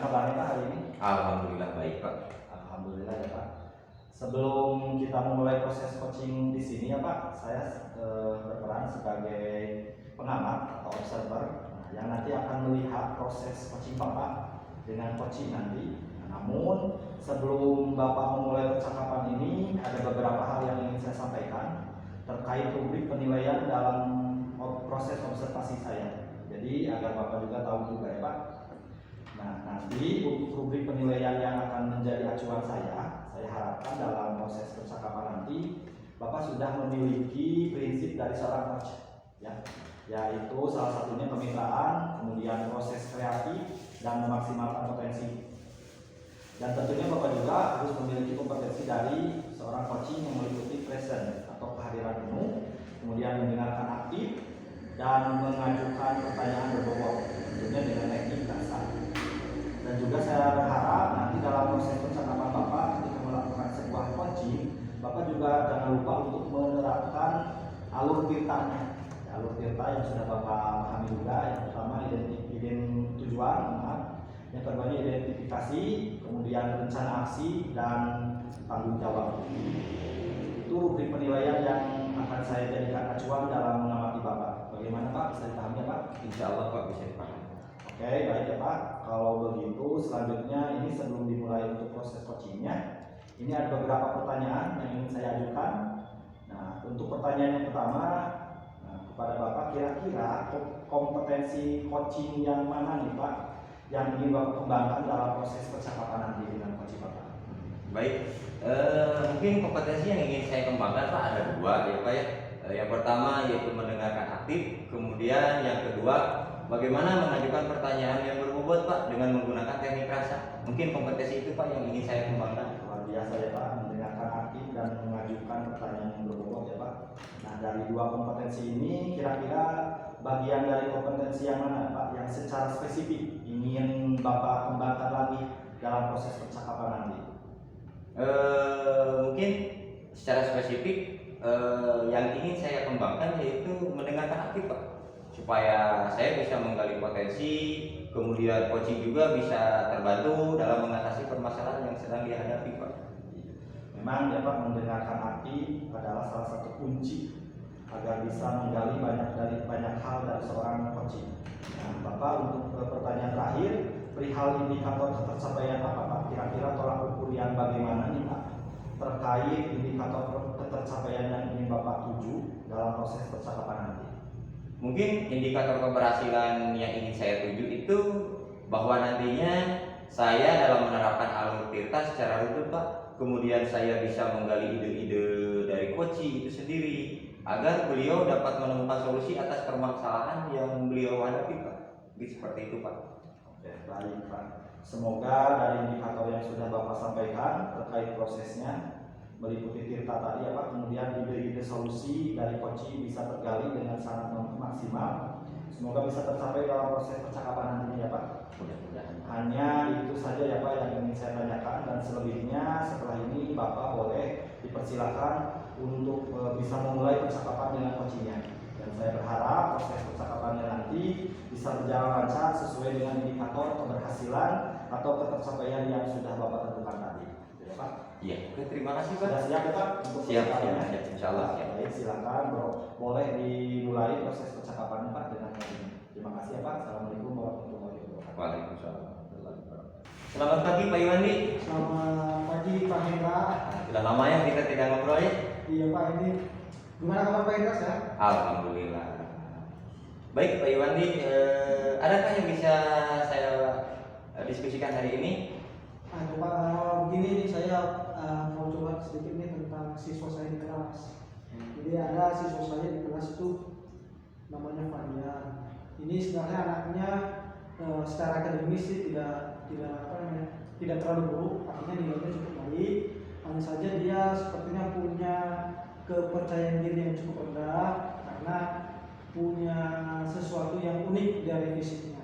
kabarnya Pak hari ini? Alhamdulillah baik Pak. Alhamdulillah ya Pak. Sebelum kita memulai proses coaching di sini ya Pak, saya berperan sebagai pengamat atau observer yang nanti akan melihat proses coaching Bapak dengan coaching nanti. Namun sebelum Bapak memulai percakapan ini, ada beberapa hal yang ingin saya sampaikan terkait rubrik penilaian dalam proses observasi saya. Jadi agar Bapak juga tahu juga ya Pak. Nah, nanti rubrik penilaian yang akan menjadi acuan saya harapkan dalam proses percakapan nanti Bapak sudah memiliki prinsip dari seorang coach, ya, yaitu salah satunya kemitraan, kemudian proses kreatif dan memaksimalkan potensi. Dan tentunya Bapak juga harus memiliki kompetensi dari seorang coaching yang meliputi present atau kehadiran penuh, kemudian mendengarkan aktif dan mengajukan pertanyaan berbobot, tentunya dengan teknik dasar. Dan juga saya berharap nanti dalam proses percakapan Bapak ketika melakukan sebuah coaching, Bapak juga jangan lupa untuk menerapkan alur tirtanya. Alur tirta yang sudah Bapak pahami juga, yang pertama tujuan, yang kedua identifikasi, kemudian rencana aksi dan tanggung jawab. Itu rubrik penilaian yang akan saya jadikan acuan dalam mengamati Bapak. Bagaimana Pak? Bisa dipahami ya Pak? Insya Allah Pak bisa dipahami. Oke, baik ya Pak. Kalau begitu selanjutnya ini sebelum dimulai untuk proses coachingnya, ini ada beberapa pertanyaan yang ingin saya ajukan. Nah, untuk pertanyaan yang pertama, kepada Bapak, kira-kira kompetensi coaching yang mana nih Pak yang ingin Bapak kembangkan dalam proses percakapan nanti dengan coaching Bapak? Baik, mungkin kompetensi yang ingin saya kembangkan Pak ada dua ya Pak ya. Yang pertama yaitu mendengarkan aktif, kemudian yang kedua bagaimana mengajukan pertanyaan yang berbobot Pak dengan menggunakan teknik rasa. Mungkin kompetensi itu Pak yang ingin saya kembangkan. Luar biasa ya Pak, mendengarkan aktif dan mengajukan pertanyaan yang berbobot ya Pak. Nah, dari dua kompetensi ini kira-kira bagian dari kompetensi yang mana Pak yang secara spesifik ingin Bapak kembangkan lagi dalam proses percakapan nanti? Mungkin secara spesifik yang ingin saya kembangkan yaitu mendengarkan aktif Pak, supaya saya bisa menggali potensi, kemudian coaching juga bisa terbantu dalam mengatasi permasalahan yang sedang dihadapi Pak. Memang ya Pak, mendengarkan aktif adalah salah satu kunci agar bisa menggali banyak hal dari seorang coaching. Nah, Bapak untuk pertanyaan terakhir, perihal indikator ketercapaian apa Pak? Kira-kira tolak ukur yang bagaimana nih Pak terkait indikator ketercapaian yang ingin Bapak tuju dalam proses percakapan nanti? Mungkin indikator keberhasilan yang ingin saya tuju itu bahwa nantinya saya dalam menerapkan alur tirta secara rutin Pak, kemudian saya bisa menggali ide-ide dari coaching itu sendiri agar beliau dapat menemukan solusi atas permasalahan yang beliau hadapi Pak. Seperti itu Pak. Oke, baik Pak. Semoga dari indikator yang sudah Bapak sampaikan terkait prosesnya meliputi tirta tadi ya Pak, kemudian ide-ide solusi dari coaching bisa tergali dengan sangat maksimal. Semoga bisa tercapai dalam proses percakapan nantinya ya Pak. Mudah-mudahan. Hanya itu saja ya Pak yang ingin saya tanyakan, dan selebihnya setelah ini Bapak boleh dipersilakan untuk bisa memulai percakapan dengan coachingnya. Dan saya berharap proses percakapannya nanti bisa berjalan lancar sesuai dengan indikator keberhasilan atau ketercapaian yang sudah Bapak tentukan tadi. Ya Pak. Iya, oke, terima kasih Pak. Sudah siap ya Pak untuk Siap, percakapannya? insya Allah siap. Baik, silakan bro. Boleh dimulai proses percakapannya Pak dengan coachingnya. Terima kasih ya Pak. Assalamualaikum warahmatullahi wabarakatuh. Waalaikumsalam. Selamat pagi Pak Iwandi. Selamat pagi Pak Hendra. Sudah lama ya kita tidak ngobrol ya? Iya Pak, ini gimana kabar Pak Hendra sehat? Alhamdulillah. Baik Pak Iwandi, adakah yang bisa saya diskusikan hari ini? Aduh Pak, begini nih saya mau coba sedikit nih tentang siswa saya di kelas. Jadi ada siswa saya di kelas itu namanya Fadian. Ini sebenarnya anaknya secara akademis sih tidak terlalu buruk, artinya nilainya cukup baik. Hanya saja dia sepertinya punya kepercayaan diri yang cukup rendah karena punya sesuatu yang unik dari fisiknya.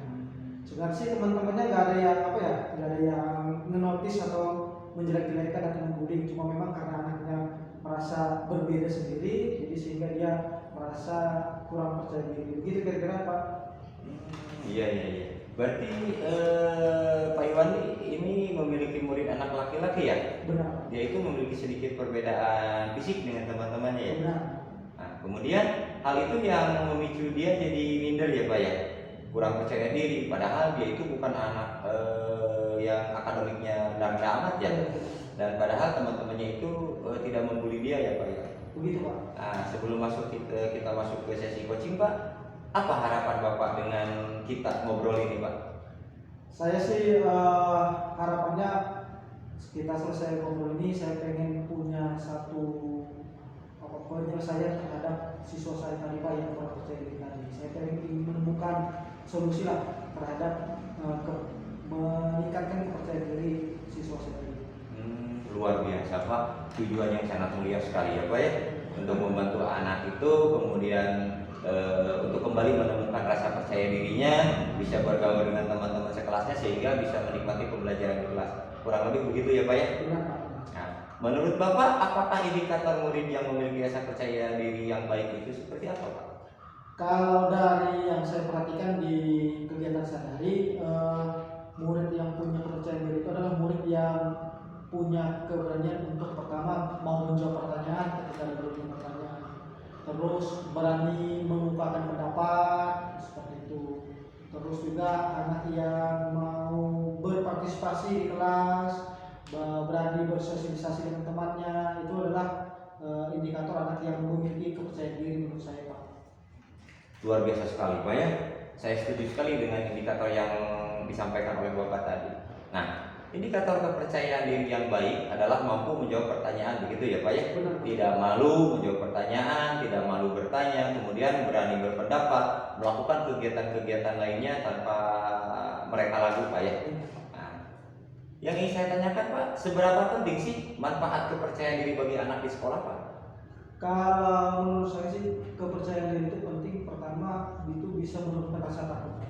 Sebenarnya sih teman-temannya nggak ada yang nggak ada yang menotis atau menjelek-jelekan atau membuli. Cuma memang karena anaknya merasa berbeda sendiri, jadi sehingga dia merasa kurang percaya diri. Begitu kira-kira Pak. Iya. Berarti Pak Iwan ini memiliki murid anak laki-laki ya? Benar. Dia itu memiliki sedikit perbedaan fisik dengan teman-temannya ya? Benar. Nah, kemudian hal itu yang memicu dia jadi minder ya Pak ya? Kurang percaya diri, padahal dia itu bukan anak yang akademiknya rendah amat ya? Dan padahal teman-temannya itu tidak membuli dia ya Pak ya? Begitu Pak. Nah, sebelum kita masuk ke sesi coaching Pak, apa harapan Bapak dengan kita ngobrol ini Pak? Saya sih harapannya kita selesai ngobrol ini, saya pengen punya satu penyelesaian terhadap siswa saya tadi Pak yang kurang percaya diri tadi. Saya pengen menemukan solusi lah terhadap meningkatkan kepercayaan diri siswa saya tadi. Luar biasa Pak, tujuan yang sangat mulia sekali ya Pak ya, untuk membantu anak itu kemudian untuk kembali menemukan rasa percaya dirinya, bisa bergaul dengan teman-teman sekelasnya sehingga bisa menikmati pembelajaran di kelas. Kurang lebih begitu ya Pak ya? Benar Pak. Nah, menurut Bapak, apakah indikator murid yang memiliki rasa percaya diri yang baik itu seperti apa Pak? Kalau dari yang saya perhatikan di kegiatan sehari-hari, murid yang punya kepercayaan diri itu adalah murid yang punya keberanian untuk pertama mau menjawab pertanyaan ketika diberi pertanyaan, terus berani mengungkapkan pendapat seperti itu, terus juga anak yang mau berpartisipasi di kelas, berani bersosialisasi dengan temannya, itu adalah indikator anak yang memiliki kepercayaan diri menurut saya Pak. Luar biasa sekali Pak ya. Saya setuju sekali dengan indikator yang disampaikan oleh Bapak tadi. Nah, indikator kepercayaan diri yang baik adalah mampu menjawab pertanyaan, begitu ya Pak ya? Benar. Tidak malu menjawab pertanyaan, tidak malu bertanya, kemudian berani berpendapat, melakukan kegiatan-kegiatan lainnya tanpa mereka ragu Pak ya? Nah, yang ingin saya tanyakan Pak, seberapa penting sih manfaat kepercayaan diri bagi anak di sekolah Pak? Kalau menurut saya sih kepercayaan diri itu penting. Pertama, itu bisa menurunkan rasa takut.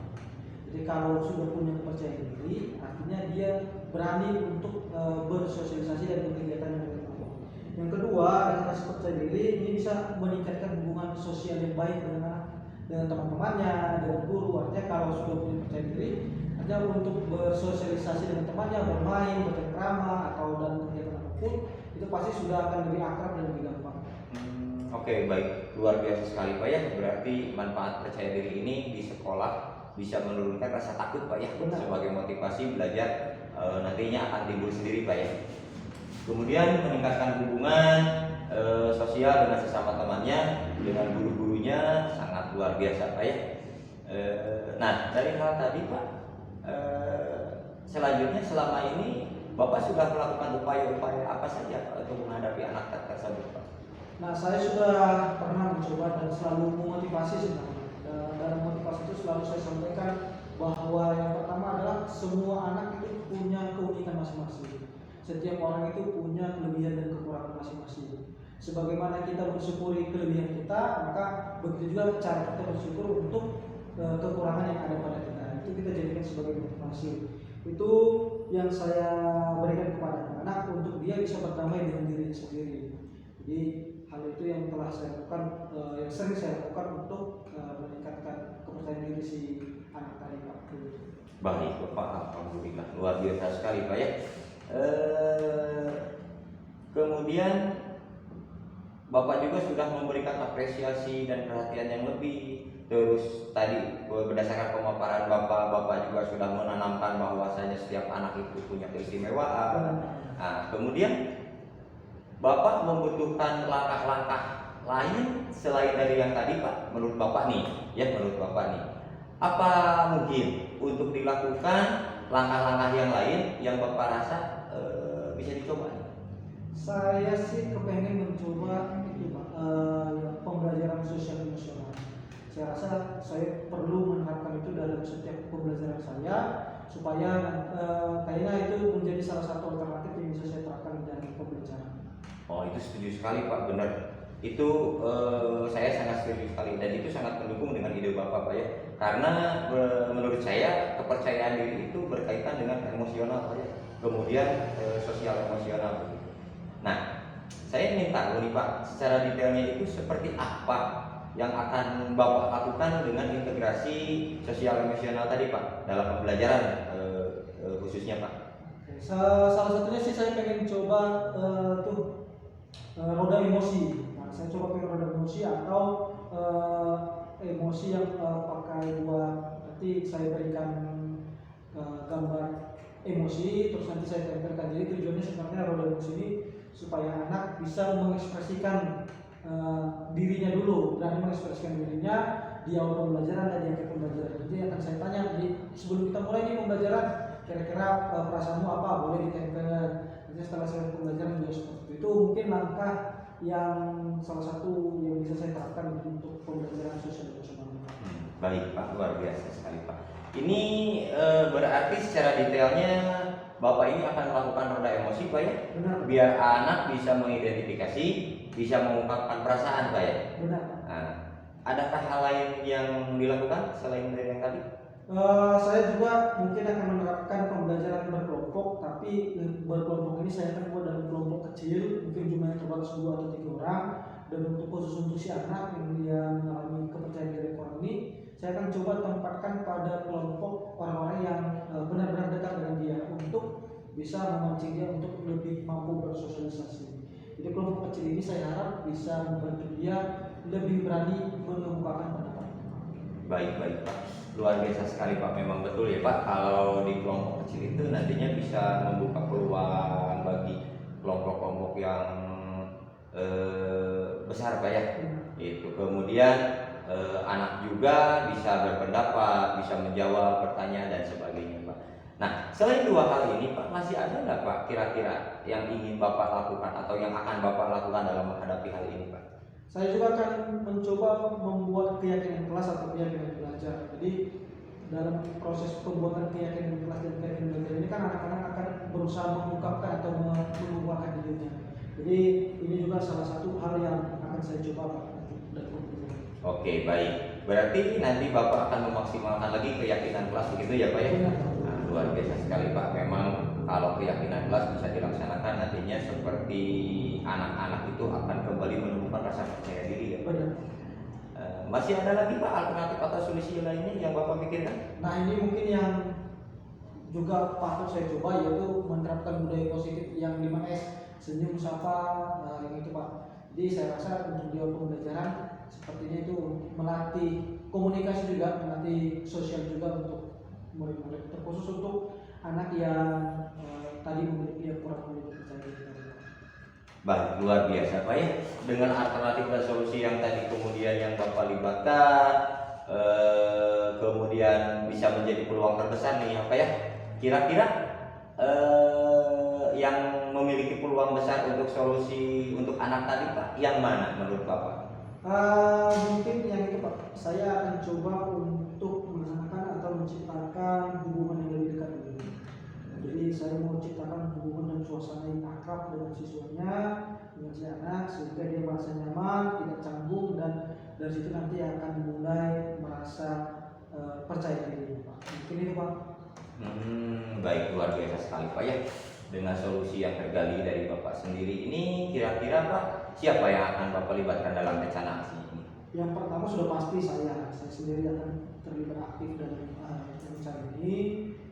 Jadi kalau sudah punya kepercayaan diri, artinya dia berani untuk bersosialisasi dan berkegiatan dengan teman. Yang kedua, dengan rasa percaya diri ini bisa meningkatkan hubungan sosial yang baik dengan teman-temannya, dengan guru. Artinya kalau sudah punya percaya diri, artinya untuk bersosialisasi dengan temannya, bermain, bercengkrama atau dalam kegiatan apapun, itu pasti sudah akan lebih akrab dan lebih gampang. Oke, baik, luar biasa sekali Pak ya. Berarti manfaat percaya diri ini di sekolah bisa menurunkan rasa takut Pak ya. Benar. Sebagai motivasi belajar nantinya akan timbul sendiri Pak ya. Kemudian meningkatkan hubungan sosial dengan sesama temannya, dengan guru-gurunya, sangat luar biasa Pak ya. Nah, dari hal tadi Pak, selanjutnya selama ini Bapak sudah melakukan upaya-upaya apa saja Pak untuk menghadapi anak tersebut Pak? Nah, saya sudah pernah mencoba dan selalu memotivasi sebenarnya. Dalam motivasi itu selalu saya sampaikan bahwa yang pertama adalah semua anak itu punya keunikan masing-masing. Setiap orang itu punya kelebihan dan kekurangan masing-masing. Sebagaimana kita mensyukuri kelebihan kita, maka begitu juga cara kita bersyukur untuk kekurangan yang ada pada kita. Itu kita jadikan sebagai motivasi. Itu yang saya berikan kepada anak untuk dia bisa berdamai dengan dirinya sendiri. Jadi hal itu yang telah saya lakukan, yang sering saya lakukan untuk meningkatkan kepercayaan diri si anak tadi Pak. Baik Bapak, alhamdulillah luar biasa sekali Pak ya. Kemudian Bapak juga sudah memberikan apresiasi dan perhatian yang lebih. Terus tadi berdasarkan pemaparan Bapak juga sudah menanamkan bahwasanya setiap anak itu punya keistimewaan. Nah, kemudian Bapak membutuhkan langkah-langkah lain selain dari yang tadi Pak, menurut Bapak nih, apa mungkin untuk dilakukan langkah-langkah yang lain yang Bapak rasa bisa dicoba? Saya sih kepengen mencoba itu Pak, pembelajaran sosial emosional. Saya rasa saya perlu menerapkan itu dalam setiap pembelajaran saya supaya kayaknya itu menjadi salah satu alternatif yang bisa saya terapkan dalam pembelajaran. Oh, itu setuju sekali Pak, benar. Itu saya sangat setuju sekali dan itu sangat mendukung dengan ide Bapak Pak ya. Karena menurut saya kepercayaan diri itu berkaitan dengan emosional Pak ya. Kemudian sosial emosional begitu. Nah, saya ingin tahu nih Pak, secara detailnya itu seperti apa yang akan Bapak lakukan dengan integrasi sosial emosional tadi Pak dalam pembelajaran khususnya Pak? Salah satunya sih saya pengen coba roda emosi. Nah, saya coba pengen roda emosi atau emosi yang pakai buat nanti saya berikan gambar emosi terus nanti saya tempelkan. Jadi tujuannya sebenarnya roda emosi ini supaya anak bisa mengekspresikan dirinya dulu, berani mengekspresikan dirinya di awal pembelajaran dan di akhir pembelajaran. Jadi akan saya tanya sebelum kita mulai nih pembelajaran, kira-kira perasaanmu apa, boleh ditempel. Nanti setelah selesai pembelajaran juga seperti itu. Mungkin langkah yang salah satu yang bisa saya terapkan untuk pembelajaran sosial emosional. Baik Pak, luar biasa sekali Pak. Ini berarti secara detailnya Bapak ini akan melakukan roda emosi Pak ya? Benar. Biar anak bisa mengidentifikasi, bisa mengungkapkan perasaan Pak ya? Benar. Nah, adakah hal lain yang dilakukan selain dari yang tadi? Saya juga mungkin akan menerapkan pembelajaran berkelompok, tapi berkelompok ini saya akan buat dalam kelompok kecil, mungkin jumlahnya terbatas 2 atau 3 orang. Dan untuk khusus untuk si anak yang mengalami kepercayaan diri kurang ini, saya akan coba tempatkan pada kelompok orang-orang yang benar-benar dekat dengan dia untuk bisa memancing dia untuk lebih mampu bersosialisasi. Jadi kelompok kecil ini saya harap bisa membantu dia lebih berani mengemukakan pendapat. Baik Pak, luar biasa sekali Pak. Memang betul ya Pak, kalau di kelompok kecil itu nantinya bisa membuka peluang bagi kelompok-kelompok yang besar Pak ya. Itu kemudian anak juga bisa berpendapat, bisa menjawab pertanyaan dan sebagainya Pak. Nah, selain 2 hal ini Pak, masih ada nggak Pak kira-kira yang ingin Bapak lakukan atau yang akan Bapak lakukan dalam menghadapi hal ini Pak? Saya juga akan mencoba membuat keyakinan kelas atau keyakinan belajar. Jadi dalam proses pembuatan keyakinan kelas dan keyakinan belajar ini kan anak-anak akan berusaha mengungkapkan atau mengemukakan dirinya. Jadi ini juga salah satu hal yang akan saya coba Pak untuk dalam pembelajaran. Oke baik, berarti nanti Bapak akan memaksimalkan lagi keyakinan kelas begitu ya Pak ya? Nah, luar biasa sekali Pak. Memang kalau keyakinan kelas bisa dilaksanakan nantinya seperti anak-anak itu akan kembali menemukan rasa percaya diri ya Pak. Benar. Masih ada lagi Pak alternatif atau solusi lainnya yang Bapak pikirkan? Nah ini mungkin yang juga patut saya coba yaitu menerapkan budaya positif yang 5S, senyum, sapa, yang itu Pak. Jadi saya rasa untuk di awal pembelajaran sepertinya itu melatih komunikasi juga, melatih sosial juga untuk murid-murid, terkhusus untuk anak yang tadi memiliki yang kurang memiliki percaya diri. Baik, luar biasa Pak ya. Dengan alternatif dan solusi yang tadi kemudian yang Bapak libatkan, kemudian bisa menjadi peluang terbesar nih apa ya? Kira-kira yang memiliki peluang besar untuk solusi untuk anak tadi Pak, yang mana menurut Bapak? Mungkin yang itu Pak, saya akan coba untuk melaksanakan atau menciptakan hubungan yang lebih dekat dengan dia. Jadi saya mau ciptakan hubungan dan suasana yang akrab dengan siswanya, dengan si anak, sehingga dia merasa nyaman, tidak canggung, dan dari situ nanti akan mulai merasa percaya diri Pak. Mungkin itu Pak. Baik, luar biasa sekali Pak ya. Dengan solusi yang tergali dari Bapak sendiri ini, kira-kira Pak, siapa yang akan Bapak libatkan dalam rencana aksi ini? Yang pertama sudah pasti saya sendiri akan terlibat aktif dalam rencana ini.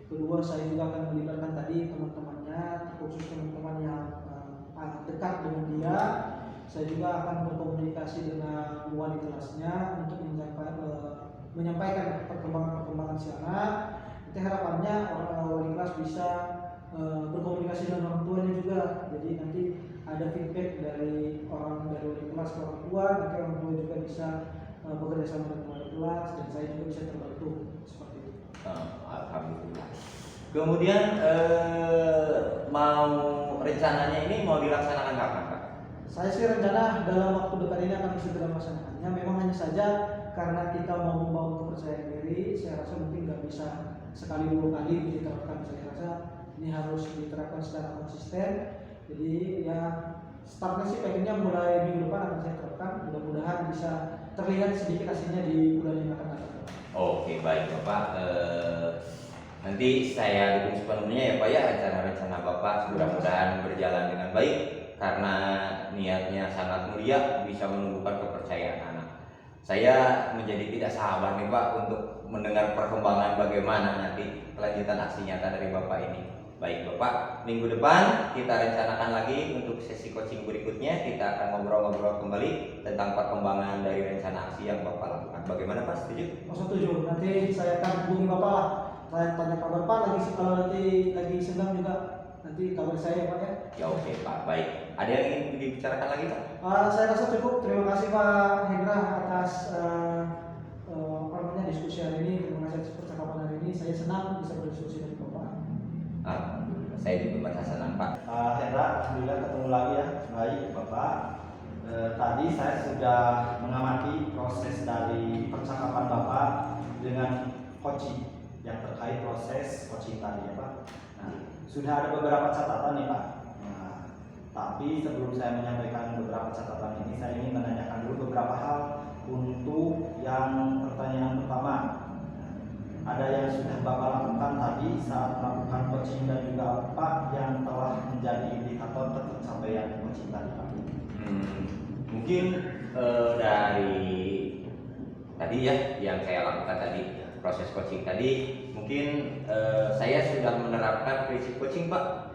Kedua, saya juga akan melibatkan tadi teman-temannya, terkhusus teman-teman yang dekat dengan dia. Saya juga akan berkomunikasi dengan wali kelasnya untuk menyampaikan perkembangan si anak. Nanti harapannya wali kelas bisa berkomunikasi dengan orang tuanya juga. Jadi nanti ada feedback dari wali kelas ke orang tua, nanti orang tua juga bisa bekerja sama dengan wali kelas, dan saya juga bisa terbantu seperti itu. Alhamdulillah. Kemudian mau rencananya ini mau dilaksanakan kapan Pak? Saya sih rencana dalam waktu dekat ini akan segera melaksanakannya. Memang hanya saja karena kita mau membangun kepercayaan diri, saya rasa mungkin nggak bisa sekali 2 kali diterapkan. Saya rasa ini harus diterapkan secara konsisten. Jadi ya startnya sih pengennya mulai minggu depan akan saya terapkan. Mudah-mudahan bisa terlihat sedikit hasilnya di bulan yang akan datang. Oke baik Bapak. Nanti saya dukung sepenuhnya ya Pak ya rencana-rencana Bapak, mudah-mudahan berjalan dengan baik karena niatnya sangat mulia, bisa menumbuhkan kepercayaan anak. Saya menjadi tidak sabar nih Pak untuk mendengar perkembangan bagaimana nanti kelanjutan aksi nyata dari Bapak ini. Baik Bapak, minggu depan kita rencanakan lagi untuk sesi coaching berikutnya. Kita akan ngobrol-ngobrol kembali tentang perkembangan dari rencana aksi yang Bapak lakukan. Bagaimana Pak, setuju? Oh, setuju. Nanti saya akan hubungi Bapak lah. Saya tanya kabar Pak lagi, kalau nanti lagi sedang juga nanti kabar saya ya Pak ya. Ya oke Pak, baik. Ada yang ingin dibicarakan lagi Pak? Saya rasa cukup. Terima kasih Pak Hendra atas apa namanya diskusi hari ini. Terima kasih atas percakapan hari ini. Saya senang bisa berdiskusi dengan Bapak. Saya juga merasa senang Pak. Hendra, alhamdulillah ketemu lagi ya. Baik Bapak. Tadi saya sudah mengamati proses dari percakapan Bapak dengan coaching yang terkait proses coaching tadi ya Pak. Nah, sudah ada beberapa catatan nih Pak. Nah, tapi sebelum saya menyampaikan beberapa catatan ini, saya ingin menanyakan dulu beberapa hal untuk yang pertanyaan pertama. Ada yang sudah Bapak lakukan tadi saat melakukan coaching dan juga apa yang telah menjadi indikator tercapaian coaching tadi Pak? Mungkin dari tadi ya yang saya lakukan tadi proses coaching tadi, mungkin saya sudah menerapkan prinsip coaching Pak,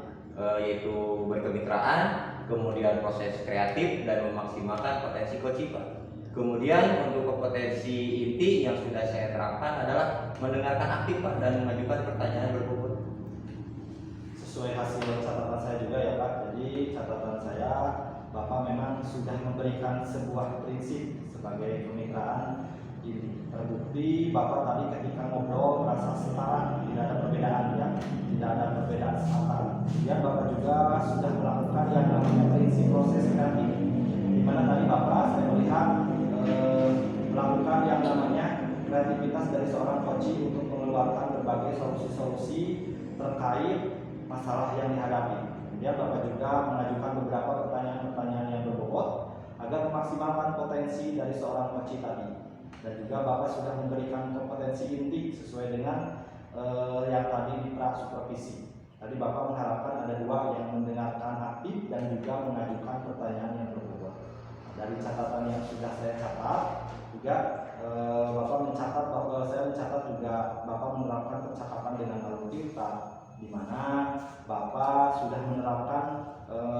yaitu berkemitraan, kemudian proses kreatif dan memaksimalkan potensi coaching Pak. Kemudian untuk kompetensi inti yang sudah saya terapkan adalah mendengarkan aktif Pak dan mengajukan pertanyaan berbobot. Sesuai hasil catatan saya juga ya Pak. Jadi catatan saya, Bapak memang sudah memberikan sebuah prinsip sebagai kemitraan inti. Terbukti Bapak tadi ketika ngobrol merasa setara, tidak ada perbedaan ya, tidak ada perbedaan setara. Kemudian Bapak juga sudah melakukan yang namanya prinsip proses kreatif, di mana tadi Bapak saya melihat melakukan yang namanya kreativitas dari seorang coaching untuk mengeluarkan berbagai solusi-solusi terkait masalah yang dihadapi. Kemudian Bapak juga mengajukan beberapa pertanyaan-pertanyaan yang berbobot agar memaksimalkan potensi dari seorang coaching tadi. Dan juga Bapak sudah memberikan kompetensi inti sesuai dengan yang tadi di pra supervisi. Tadi Bapak mengharapkan ada dua, yang mendengarkan aktif dan juga mengajukan pertanyaan yang berbobot. Dari catatan yang sudah saya catat juga Bapak mencatat bahwa saya mencatat juga Bapak menerapkan percakapan dengan alur tirta, di mana Bapak sudah menerapkan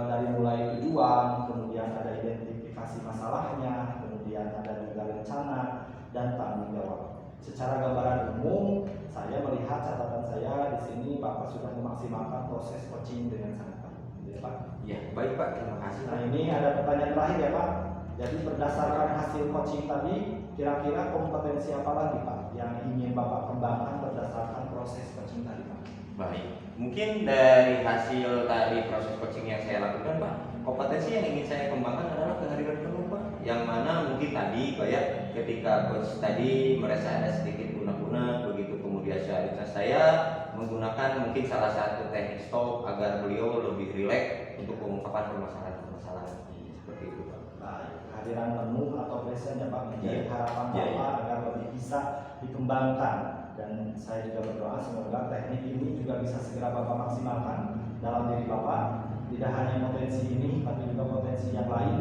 dari mulai tujuan, kemudian ada identifikasi masalahnya, kemudian ada juga rencana dan tanggung jawab. Secara gambaran umum, saya melihat catatan saya di sini Bapak sudah memaksimalkan proses coaching dengan sangat baik, ya Pak. Ya, baik Pak, terima kasih. Nah, ini ada pertanyaan terakhir ya Pak. Jadi berdasarkan hasil coaching tadi, kira-kira kompetensi apa lagi Pak yang ingin Bapak kembangkan berdasarkan proses coaching tadi Pak? Baik, mungkin dari hasil tadi proses coaching yang saya lakukan Pak, kompetensi yang ingin saya kembangkan adalah kehadiran penuh Pak. Yang mana mungkin tadi Pak ya, ketika coach tadi merasa ada sedikit guna-guna, begitu kemudian seharusnya saya menggunakan mungkin salah satu teknik stop agar beliau lebih rileks untuk mengungkapkan permasalahan-permasalahan seperti itu Pak. Baik, kehadiran penuh atau present ya Pak menjadi Iya. harapan Iya, Bapak iya. agar lebih bisa dikembangkan, dan saya juga berdoa semoga teknik ini juga bisa segera Bapak maksimalkan dalam diri Bapak. Tidak hanya potensi ini, tapi juga potensi yang lain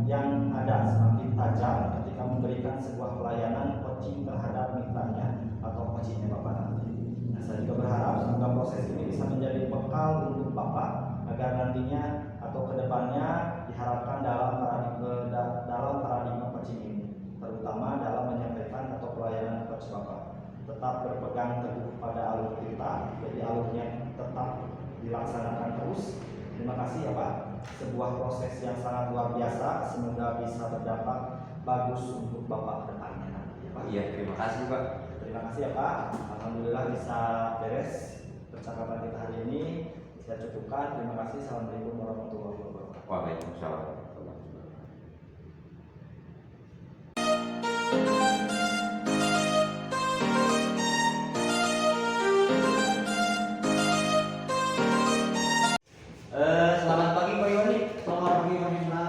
yang ada semakin tajam ketika memberikan sebuah pelayanan coaching terhadap mitranya atau coachingnya Bapak nanti. Nah, saya juga berharap semoga proses ini bisa menjadi bekal untuk Bapak agar nantinya atau kedepannya diharapkan dalam paradigma coaching ini, terutama dalam menyampaikan atau pelayanan coach Bapak tetap berpegang teguh pada alur kita, jadi alurnya tetap dilaksanakan terus. Terima kasih ya Pak, sebuah proses yang sangat luar biasa, semoga bisa berdampak bagus untuk Bapak ke depannya nanti ya Pak. Iya, terima kasih Pak. Terima kasih ya Pak, alhamdulillah bisa beres percakapan kita hari ini. Saya cukupkan, terima kasih. Assalamualaikum warahmatullahi wabarakatuh. Waalaikumsalam. Selamat pagi Pak Iwandi. Selamat pagi Pak Hendra.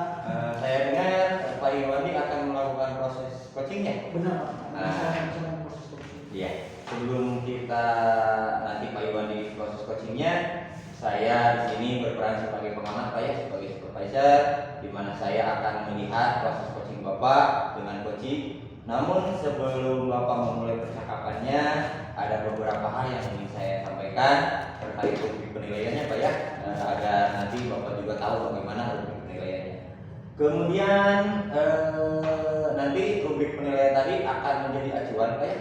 Saya dengar Pak Iwandi akan melakukan proses coachingnya. Benar Pak, saya akan mencoba proses coaching. Iya. Sebelum kita nanti Pak Iwandi proses coachingnya, saya di sini berperan sebagai pengamat Pak ya, sebagai supervisor, di mana saya akan melihat proses coaching Bapak dengan coaching. Namun sebelum Bapak memulai percakapannya, ada beberapa hal yang ingin saya sampaikan terkait rubrik penilaiannya Pak ya, agar nanti Bapak juga tahu bagaimana rubrik penilaiannya. Kemudian nanti rubrik penilaian tadi akan menjadi acuan Pak ya,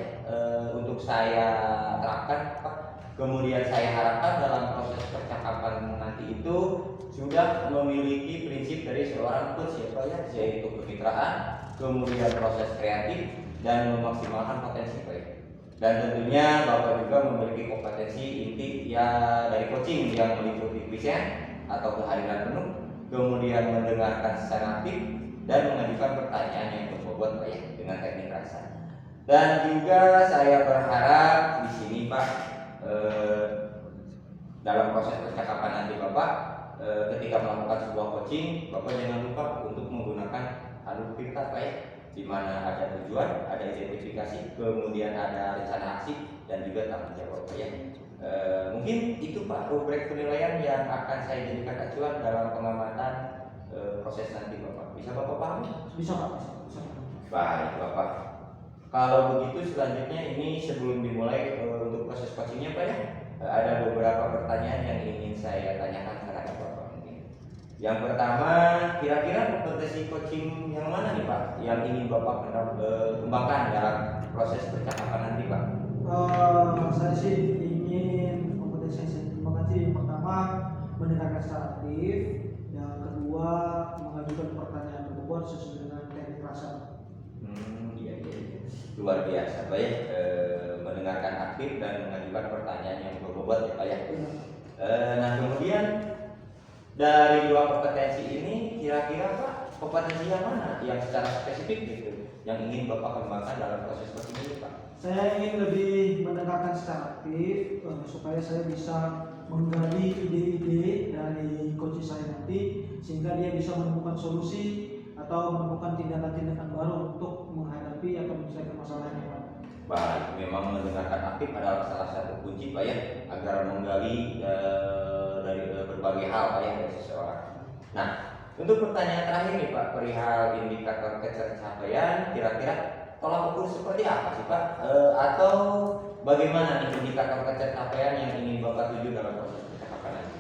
untuk saya terapkan Pak. Kemudian saya harapkan dalam proses percakapan nanti itu sudah memiliki prinsip dari seorang coach ya Pak ya, yaitu kemitraan, kemudian proses kreatif, dan memaksimalkan potensi Pak ya. Dan tentunya Bapak juga memiliki kompetensi inti ya dari coaching yang meliputi present atau kehadiran penuh, kemudian mendengarkan secara aktif, dan mengajukan pertanyaan yang berbobot Pak ya, dengan teknik rasa. Dan juga saya berharap di sini Pak, dalam proses percakapan nanti Bapak, ketika melakukan sebuah coaching, Bapak jangan lupa untuk menggunakan alur tirta Pak ya, di mana ada tujuan, ada identifikasi, kemudian ada rencana aksi, dan juga tanggung jawab Pak ya. Mungkin itu Pak rubrik penilaian yang akan saya jadikan acuan dalam pengamatan proses nanti Bapak. Bisa Bapak pahami? Bisa Pak, bisa. Baik Bapak. Kalau begitu selanjutnya ini sebelum dimulai untuk proses coachingnya Pak ya, ada beberapa pertanyaan yang ingin saya tanyakan terhadap Bapak mungkin. Yang pertama, kira-kira kompetensi coaching yang mana nih Pak yang ingin Bapak kembangkan dalam proses percakapan nanti Pak? Saya sih ingin kompetensi yang saya kembangkan sih, yang pertama mendengarkan secara aktif, yang kedua mengajukan pertanyaan berbobot sesuai dengan teknik rasa. Iya. Luar biasa Pak ya, mendengarkan aktif dan mengajukan pertanyaan yang berbobot ya Pak ya. Nah kemudian dari dua kompetensi ini kira-kira Pak kompetensi yang mana yang secara spesifik gitu yang ingin Bapak kembangkan dalam proses coaching ini Pak? Saya ingin lebih mendengarkan secara aktif supaya saya bisa menggali ide-ide dari coach saya nanti, sehingga dia bisa menemukan solusi atau menemukan tindakan-tindakan baru untuk menghadapi atau menyelesaikan masalahnya Pak. Baik, memang mendengarkan aktif adalah salah satu kunci Pak ya, agar menggali dari berbagai hal Pak ya dari seseorang. Nah, untuk pertanyaan terakhir nih Pak, perihal indikator pencapaian, kira-kira tolak ukur seperti apa sih Pak? Atau bagaimana nih indikator pencapaian yang ingin Bapak tuju dalam proses percakapan nanti?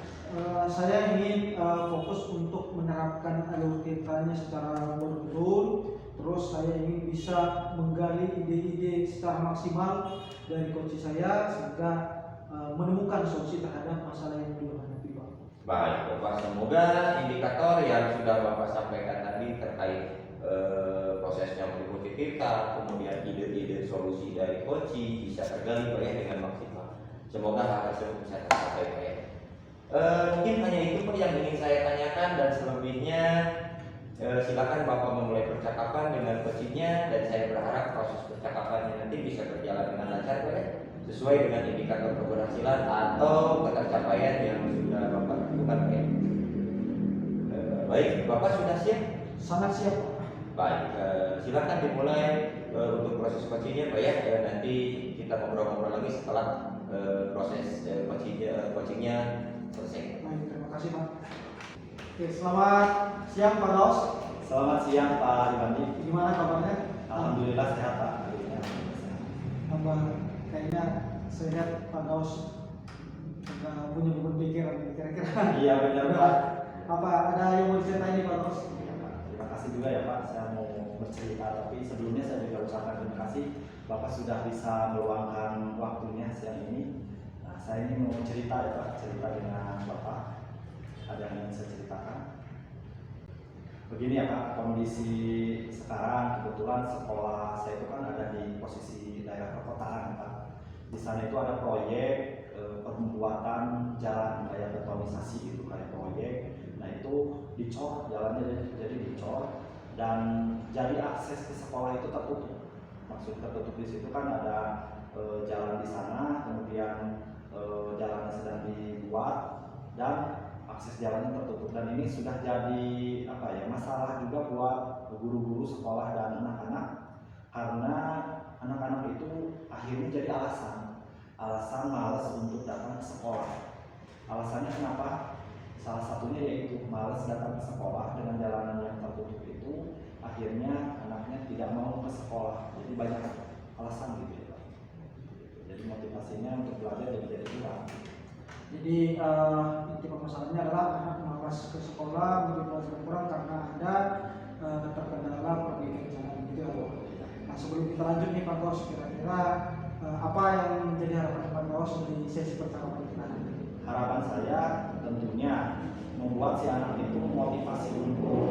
Saya ingin fokus untuk menerapkan alur tirtanya secara berturut. Terus saya ingin bisa menggali ide-ide secara maksimal dari coach saya, sehingga menemukan solusi terhadap masalah yang dihadapi Pak. Baik Bapak, semoga indikator yang sudah Bapak sampaikan tadi terkait prosesnya meliputi tirta, kemudian ide-ide solusi dari coaching bisa tergali Pak ya dengan maksimal. Semoga hal tersebut bisa tercapai Pak ya. Mungkin hanya itu Pak yang ingin saya tanyakan, dan selebihnya silakan Bapak memulai percakapan dengan coachingnya, dan saya berharap proses percakapannya nanti bisa berjalan dengan lancar Pak ya, sesuai dengan indikator keberhasilan atau ketercapaian yang sudah Bapak lakukan Pak ya. Baik, Bapak sudah siap? Sangat siap Pak. Baik, silakan dimulai untuk proses coachingnya Pak ya. Nanti kita ngobrol-ngobrol lagi setelah proses coachingnya selesai. Baik, terima kasih Pak. Oke, selamat siang Pak Daus. Selamat siang Pak Dibandi. Gimana kabarnya? Alhamdulillah sehat Pak. Tambah kayaknya saya lihat Pak Daus sudah punya beban pikiran nih, kira-kira. Iya benar Pak. Apa ada yang mau diceritain nih Pak Daus? Iya, Pak. Terima kasih juga ya Pak. Saya mau bercerita, tapi sebelumnya saya juga ucapkan terima kasih Bapak sudah bisa meluangkan waktunya siang ini. Nah, saya ini mau cerita ya Pak, cerita dengan Bapak. Ada yang ingin saya ceritakan. Begini ya Pak, kondisi sekarang kebetulan sekolah saya itu kan ada di posisi daerah perkotaan Pak. Di sana itu ada proyek pembuatan jalan kayak betonisasi gitu, kayak proyek. Nah itu dicor jalannya, jadi dicor, dan jadi akses ke sekolah itu tertutup. Maksud tertutup di situ kan ada jalan di sana, kemudian jalannya sedang dibuat dan akses jalannya tertutup, dan ini sudah jadi masalah juga buat guru-guru sekolah dan anak-anak, karena anak-anak itu akhirnya jadi alasan malas untuk datang ke sekolah. Alasannya kenapa? Salah satunya yaitu malas datang ke sekolah dengan jalanan yang tertutup itu, akhirnya anaknya tidak mau ke sekolah. Jadi banyak alasan gitu ya Pak. Jadi motivasinya untuk belajar jadi kurang. Jadi inti permasalahannya adalah anak malas ke sekolah, motivasi kurang karena ada terkendala perbaikan jalan gitu ya Pak. Nah sebelum kita lanjut nih Pak Bos, kira-kira apa yang menjadi harapan Pak Bos di sesi pertama kita nanti? Harapan saya tentunya membuat si anak itu motivasi untuk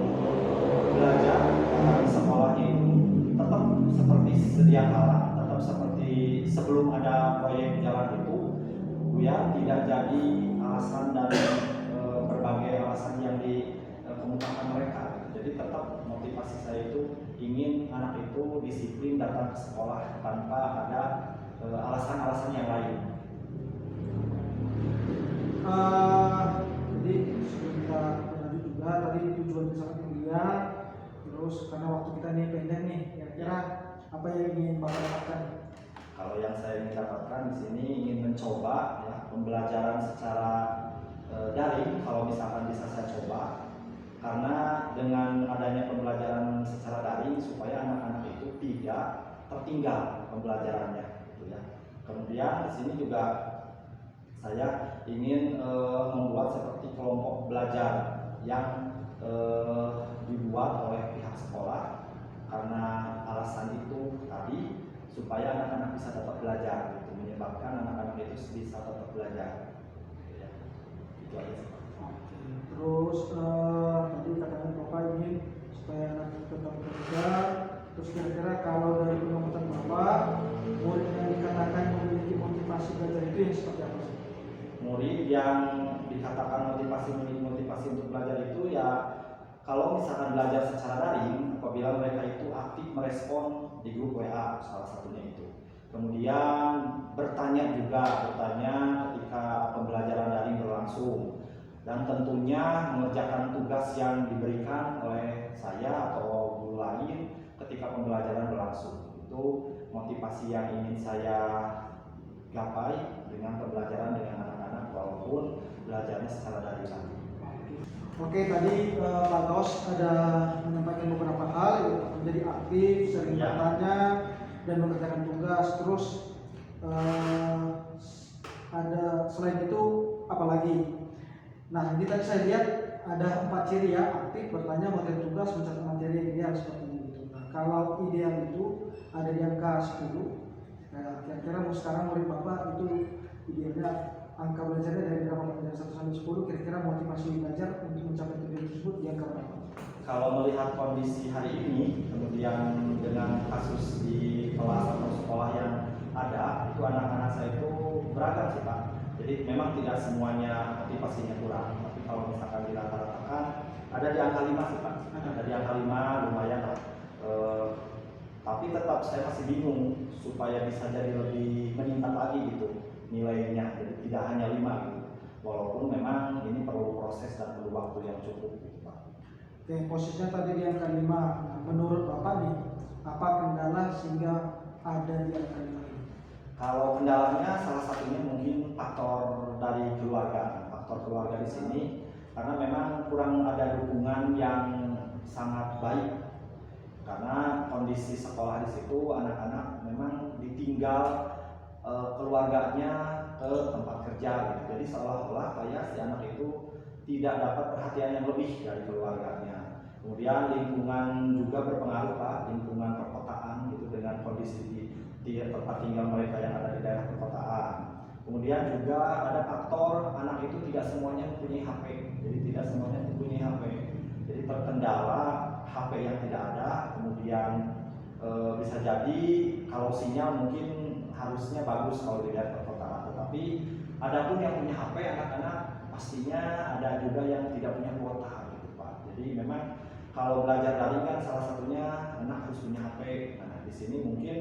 belajar karena sekolahnya itu tetap seperti sedia kala, tetap seperti sebelum ada proyek jalan itu, ya tidak jadi alasan dan berbagai alasan yang dikemukakan mereka. Jadi tetap motivasi saya itu ingin anak itu disiplin datang ke sekolah tanpa ada alasan-alasan yang lain. Jadi sebelum kita lanjut juga tadi tujuan sangat mulia, terus karena waktu kita ini pendek nih, kira-kira apa yang ingin Bapak dapatkan? Kalau yang saya ingin dapatkan di sini ingin mencoba ya pembelajaran secara daring kalau misalkan bisa saya coba, karena dengan adanya pembelajaran secara daring supaya anak-anak itu tidak tertinggal pembelajarannya gitu ya. Kemudian di sini juga saya ingin membuat seperti kelompok belajar yang dibuat oleh pihak sekolah, karena alasan itu tadi supaya anak-anak bisa tetap belajar, gitu, menyebabkan anak-anak itu bisa tetap belajar. Gitu ya. Itu aja sih. Oke. Terus tadi katakan Bapak ingin supaya anak tetap belajar. Terus kira-kira kalau dari pengamatan Bapak, murid yang dikatakan memiliki motivasi belajar itu yang seperti apa sih? Murid yang dikatakan motivasi untuk belajar itu ya kalau misalkan belajar secara daring, apabila mereka itu aktif merespon di grup WA salah satunya itu. Kemudian bertanya ketika pembelajaran daring berlangsung, dan tentunya mengerjakan tugas yang diberikan oleh saya atau guru lain ketika pembelajaran berlangsung. Itu motivasi yang ingin saya gapai dengan pembelajaran dengan anak-anak walaupun belajarnya secara daring. Oke, tadi Pak Gaus ada menyampaikan beberapa hal, yaitu menjadi aktif, sering bertanya, dan mengerjakan tugas. Terus ada selain itu apa lagi? Nah, ini tadi saya lihat ada 4 ciri ya: aktif, bertanya, mengerjakan tugas, mencatat materi yang ideal seperti itu. Nah, kalau ideal itu ada di angka 10. Nah, kira-kira sekarang murid Bapak itu idealnya angka belajarnya dari berapa pelajaran 1 sampai 10, kira-kira motivasi belajar untuk mencapai tujuan tersebut di angka berapa? Kalau melihat kondisi hari ini, kemudian dengan kasus di kelas atau sekolah yang ada, itu anak-anak saya itu beragam sih Pak. Jadi memang tidak semuanya motivasinya kurang, tapi kalau misalkan dirata-ratakan ada di angka 5 sih Pak. Ada di angka 5 lumayan lah. Tapi tetap saya masih bingung supaya bisa jadi lebih meningkat lagi gitu nilainya, jadi tidak hanya 5 gitu. Walaupun memang ini perlu proses dan perlu waktu yang cukup gitu, Pak. Oke, posisinya tadi di angka 5. Nah, menurut Bapak nih, apa kendala sehingga ada di angka 5 ini? Kalau kendalanya salah satunya mungkin faktor dari keluarga. Faktor keluarga di sini karena memang kurang ada dukungan yang sangat baik. Karena kondisi sekolah di situ anak-anak memang ditinggal keluarganya ke tempat kerja gitu. Jadi seolah-olah kayak si anak itu tidak dapat perhatian yang lebih dari keluarganya. Kemudian lingkungan juga berpengaruh Pak, lingkungan perkotaan gitu dengan kondisi di tempat tinggal mereka yang ada di daerah perkotaan. Kemudian juga ada faktor anak itu tidak semuanya mempunyai HP, jadi tidak semuanya mempunyai HP. Jadi terkendala HP yang tidak ada, kemudian bisa jadi kalau sinyal mungkin harusnya bagus kalau di daerah perkotaan, tetapi adapun yang punya HP anak-anak pastinya ada juga yang tidak punya kuota gitu Pak. Jadi memang kalau belajar daring kan salah satunya anak harus punya HP. Nah di sini mungkin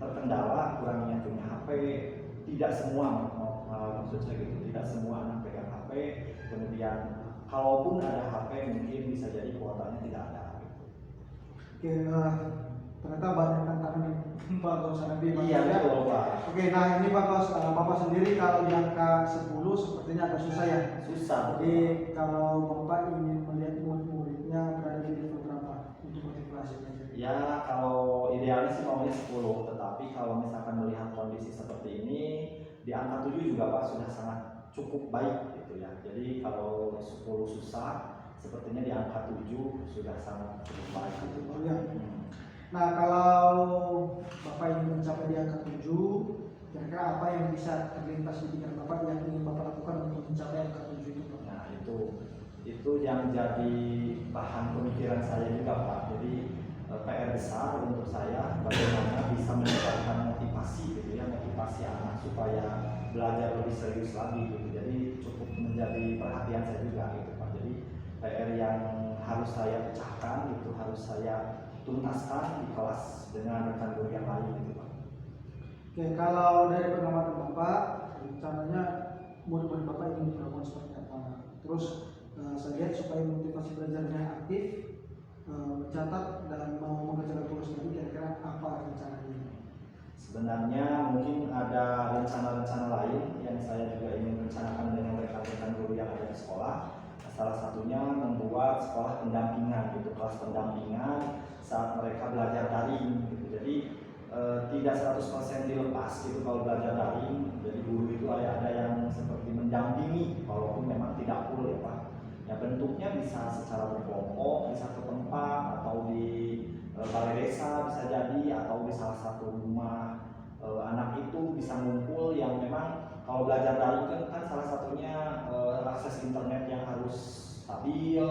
terkendala kurangnya punya HP. Tidak semua maksud saya gitu, tidak semua anak pegang HP. Kemudian kalaupun ada HP mungkin bisa jadi kuotanya tidak ada. Oke, ternyata banyak tantangan yang Pak Gaus hadapi. Pak. Iya Ya. betul Pak. Oke, nah ini Pak Gaus, Bapak sendiri kalau di angka 10 sepertinya agak susah ya. Susah. Jadi kalau Bapak ingin melihat murid-muridnya berada di level berapa untuk motivasi belajar? Ya kalau idealnya sih maunya 10, tetapi kalau misalkan melihat kondisi seperti ini di angka 7 juga Pak sudah sangat cukup baik gitu ya. Jadi kalau 10 susah, sepertinya di angka 7 sudah sangat cukup baik gitu Pak. Ya. Nah kalau Bapak ingin mencapai di angka 7, kira-kira apa yang bisa terlintas di pikiran Bapak yang ingin Bapak lakukan untuk mencapai angka 7 itu Pak? Nah itu yang jadi bahan pemikiran saya juga Pak. Jadi PR besar untuk saya bagaimana bisa meningkatkan motivasi gitu ya, motivasi anak supaya belajar lebih serius lagi gitu. Jadi cukup menjadi perhatian saya juga gitu Pak. Jadi PR yang harus saya pecahkan itu harus saya tuntaskan di kelas dengan rekan guru yang lain gitu Pak. Oke, kalau dari pengamatan Bapak, rencananya murid-murid Bapak ingin diperlakukan seperti apa? Terus saya lihat supaya motivasi belajarnya aktif, mencatat dan mau mengerjakan tugas tadi, kira-kira apa rencananya? Sebenarnya mungkin ada rencana-rencana lain yang saya juga ingin rencanakan dengan rekan-rekan guru yang ada di sekolah. Salah satunya membuat sekolah pendampingan gitu, kelas pendampingan saat mereka belajar daring gitu. Jadi tidak 100% dilepas gitu kalau belajar daring. Jadi guru itu ada yang seperti mendampingi walaupun memang tidak full ya Pak. Ya bentuknya bisa secara berkelompok, bisa ke tempat atau di balai desa bisa jadi, atau di salah satu rumah anak itu bisa ngumpul yang memang kalau belajar daring kan salah satunya akses internet yang harus stabil,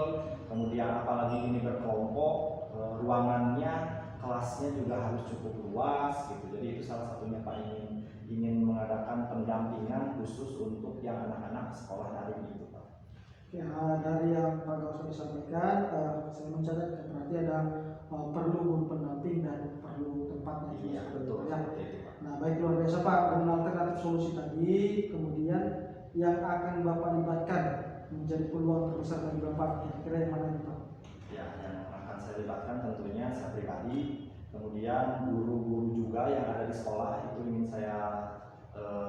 kemudian apalagi ini berkelompok, ruangannya, kelasnya juga harus cukup luas gitu. Jadi itu salah satunya Pak ingin mengadakan pendampingan khusus untuk yang anak-anak sekolah daring itu Pak. Ya, dari yang Pak Gaus disampaikan, saya mencatat berarti ada perlu guru pendamping dan perlu tempatnya. Iya betul. Ya. Itu, Pak. Nah baik, luar biasa Pak dengan alternatif solusi tadi. Kemudian yang akan Bapak libatkan menjadi peluang terbesar bagi Bapak, kira-kira yang mana nih Pak? Ya, yang akan saya libatkan tentunya saya pribadi, kemudian guru-guru juga yang ada di sekolah itu ingin saya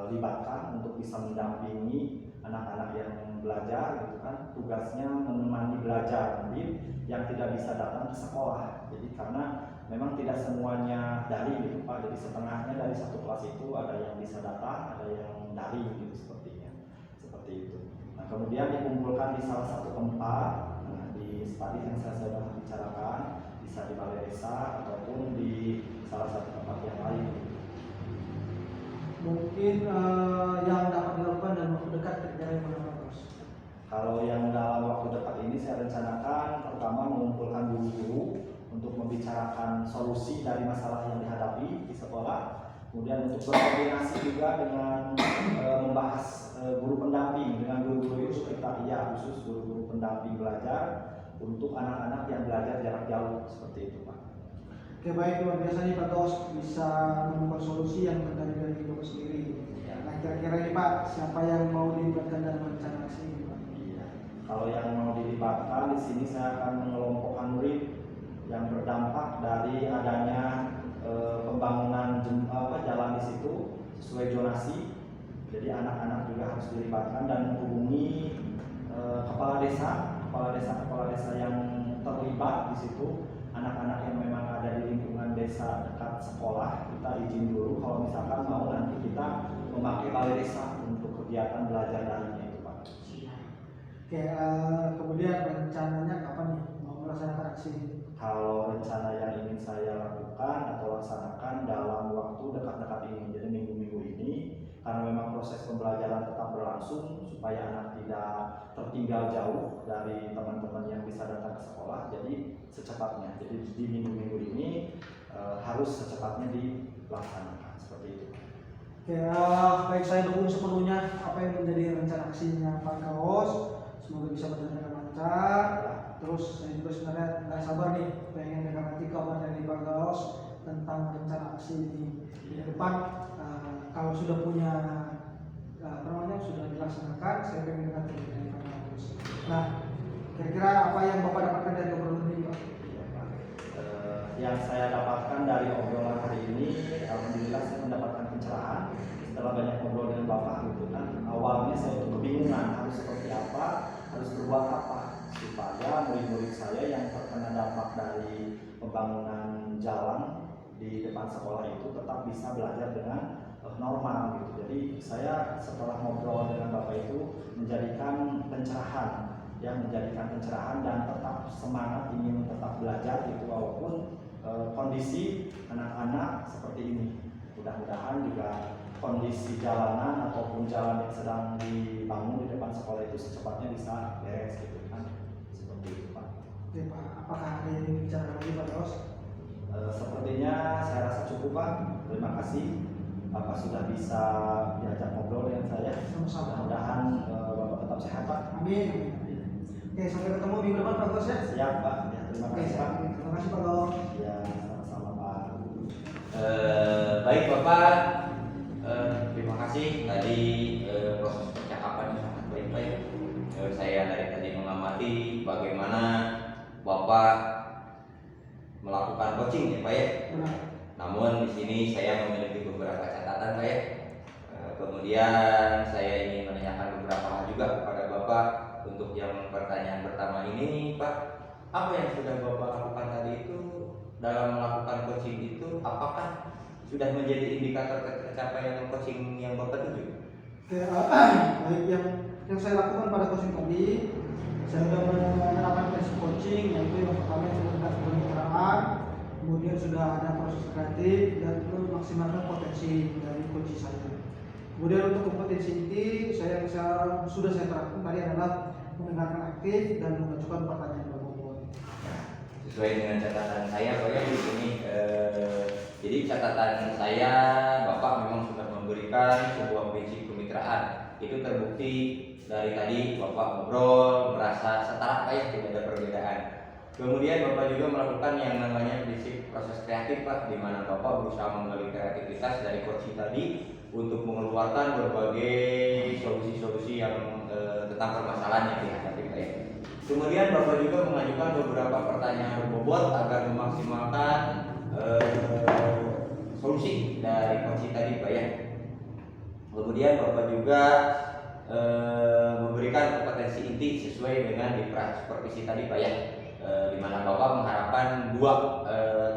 libatkan untuk bisa mendampingi anak-anak yang belajar gitu kan, tugasnya menemani belajar nanti yang tidak bisa datang ke sekolah. Jadi karena memang tidak semuanya daring gitu Pak, jadi setengahnya dari satu kelas itu ada yang bisa datang, ada yang daring gitu sepertinya, seperti itu. Nah kemudian dikumpulkan di salah satu tempat, di tadi yang saya sudah bicarakan, bisa di balai desa ataupun di salah satu tempat yang lain. Mungkin yang dapat dilakukan dalam waktu dekat kira-kira yang mana Pak Gaus? Kalau yang dalam waktu dekat ini saya rencanakan pertama mengumpulkan guru-guru untuk membicarakan solusi dari masalah yang dihadapi di sekolah, kemudian untuk berkoordinasi juga dengan membahas guru pendamping dengan guru-guru itu kita khusus guru-guru pendamping belajar untuk anak-anak yang belajar jarak jauh seperti itu Pak. Oke baik, luar biasa nih Pak Gaus bisa menemukan solusi yang berdasarkan dari Bapak sendiri. Ya. Nah kira-kira ini Pak, siapa yang mau dilibatkan dalam rencana aksi ini Pak? Iya. Kalau yang mau dilibatkan di sini saya akan mengelompokkan murid yang berdampak dari adanya pembangunan jalan di situ sesuai zonasi. Jadi anak-anak juga harus dilibatkan dan menghubungi kepala desa yang terlibat di situ. Anak-anak yang memang ada di lingkungan desa dekat sekolah, kita izin dulu kalau misalkan mau nanti kita memakai balai desa untuk kegiatan belajar daringnya itu Pak. Oke, kemudian rencananya kapan nih mau melaksanakan aksi ini? Kalau rencana yang ingin saya lakukan atau laksanakan dalam waktu dekat-dekat ini, jadi minggu-minggu ini, karena memang proses pembelajaran tetap berlangsung supaya anak tidak tertinggal jauh dari teman-teman yang bisa datang ke sekolah, jadi secepatnya, jadi di minggu-minggu ini harus secepatnya dilaksanakan seperti itu. Oke, baik, saya dukung sepenuhnya apa yang menjadi rencana aksinya Pak Gaus. Semoga bisa berjalan dengan lancar. Terus saya juga sebenarnya nggak sabar nih pengen dengar nanti kabar dari Pak Gaus tentang rencana aksi ini di depan. Kalau sudah punya sudah dilaksanakan, saya pengen dengar dari Pak Gaus. Nah, kira-kira apa yang Bapak dapatkan dari obrolan ini Pak? Ya yang saya dapatkan dari obrolan hari ini, alhamdulillah saya mendapatkan pencerahan setelah banyak ngobrol dengan Bapak gitu kan. Awalnya saya itu kebingungan harus seperti apa, harus berbuat apa supaya murid-murid saya yang terkena dampak dari pembangunan jalan di depan sekolah itu tetap bisa belajar dengan normal gitu. Jadi saya setelah ngobrol dengan Bapak itu menjadikan pencerahan, dan tetap semangat ingin tetap belajar gitu walaupun kondisi anak-anak seperti ini. Mudah-mudahan juga kondisi jalanan ataupun jalan yang sedang dibangun di depan sekolah itu secepatnya bisa beres gitu kan, seperti itu Pak. Oke Pak, apakah ada yang ingin bicara lagi Pak Ros? Sepertinya saya rasa cukup Pak. Terima kasih Bapak sudah bisa diajak ngobrol dengan saya. Sama-sama. Mudah-mudahan Bapak tetap sehat Pak. Amin. Oke, sampai ketemu minggu depan Pak Ros ya. Siap Pak. Ya, terima Oke, kasih Pak. terima kasih Pak Ros. Ya, sama-sama Pak. Baik Bapak, terima kasih tadi proses percakapan sangat baik-baik. Saya dari tadi mengamati bagaimana Bapak melakukan coaching ya Pak ya. Benar. Namun di sini saya memiliki beberapa catatan Pak ya. Kemudian saya ingin menanyakan beberapa hal juga kepada Bapak. Untuk yang pertanyaan pertama ini Pak, apa yang sudah Bapak lakukan tadi itu dalam melakukan coaching itu, apakah sudah menjadi indikator tercapaian coaching yang Bapak tuju? Oke, baik yang saya lakukan pada coaching tadi, saya sudah menerapkan prinsip coaching, yaitu yang pertama yang sudah kemitraan, kemudian sudah ada proses kreatif dan itu maksimalkan potensi dari coaching saya. Kemudian untuk kompetensi inti sudah saya terapkan tadi adalah mendengarkan aktif dan mengajukan pertanyaan berbobot. Sesuai dengan catatan saya Pak ya di sini, jadi catatan saya Bapak memang sudah memberikan sebuah prinsip kemitraan. Itu terbukti dari tadi Bapak ngobrol merasa setara Pak ya, tidak ada perbedaan. Kemudian Bapak juga melakukan yang namanya prinsip proses kreatif Pak, di mana Bapak berusaha menggali kreativitas dari coaching tadi untuk mengeluarkan berbagai solusi-solusi yang tentang permasalahan yang dihadapi Pak ya. Kemudian Bapak juga mengajukan beberapa pertanyaan berbobot agar memaksimalkan solusi dari coaching tadi Pak ya. Kemudian Bapak juga memberikan kompetensi inti sesuai dengan di supervisi tadi Pak ya. Di mana Bapak mengharapkan dua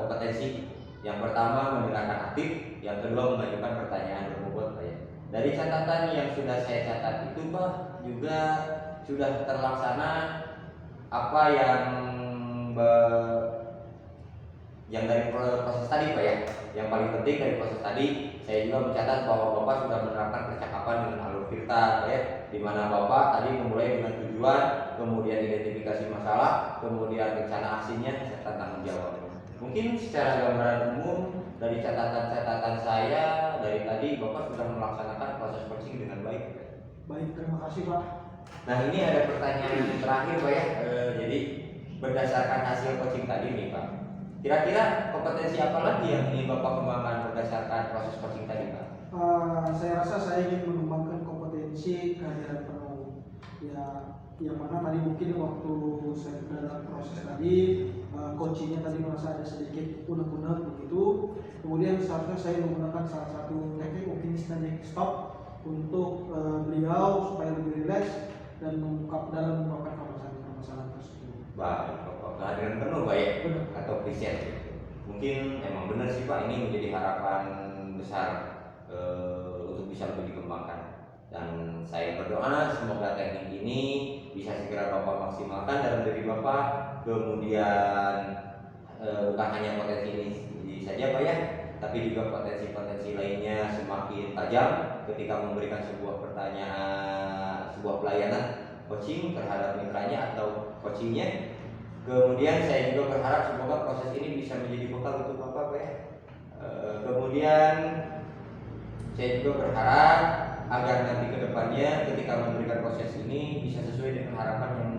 kompetensi. Yang pertama mendengarkan aktif, yang kedua mengajukan pertanyaan berbobot Pak ya. Dari catatan yang sudah saya catat itu Pak juga sudah terlaksana apa yang dari proses tadi Pak ya. Yang paling penting dari proses tadi saya juga mencatat bahwa Bapak sudah menerapkan percakapan dengan alur Tirta Pak ya, di mana Bapak tadi memulai dengan tujuan, kemudian identifikasi masalah, kemudian rencana aksinya serta tanggung jawab. Mungkin secara gambaran umum dari catatan-catatan saya dari tadi Bapak sudah melaksanakan proses coaching dengan baik. Baik, terima kasih Pak. Nah ini ada pertanyaan terakhir Pak ya. Jadi berdasarkan hasil coaching tadi nih Pak, kira-kira kompetensi apa lagi yang ingin Bapak kembangkan berdasarkan proses coaching tadi Pak? Saya rasa saya ingin mengembangkan kompetensi kehadiran penuh. Ya, yang mana tadi mungkin waktu saya dalam proses tadi coachingnya tadi merasa ada sedikit unek-unek begitu. Kemudian seharusnya saya menggunakan salah satu teknik mungkin istilahnya stop untuk beliau supaya lebih rileks dan mengungkapkan permasalahan tersebut. Baik, kehadiran penuh Pak ya, Benar. atau present. Mungkin emang benar sih Pak, ini menjadi harapan besar untuk bisa lebih dikembangkan. Dan saya berdoa semoga teknik ini bisa segera Bapak maksimalkan dalam diri Bapak. Kemudian bukan hanya potensi ini saja Pak ya, tapi juga potensi-potensi lainnya semakin tajam ketika memberikan sebuah pertanyaan, sebuah pelayanan coaching terhadap mitranya atau coachingnya. Kemudian saya juga berharap semoga proses ini bisa menjadi bekal untuk Bapak Pak ya. Kemudian saya juga berharap agar nanti ke depannya ketika memberikan proses ini bisa sesuai dengan harapan yang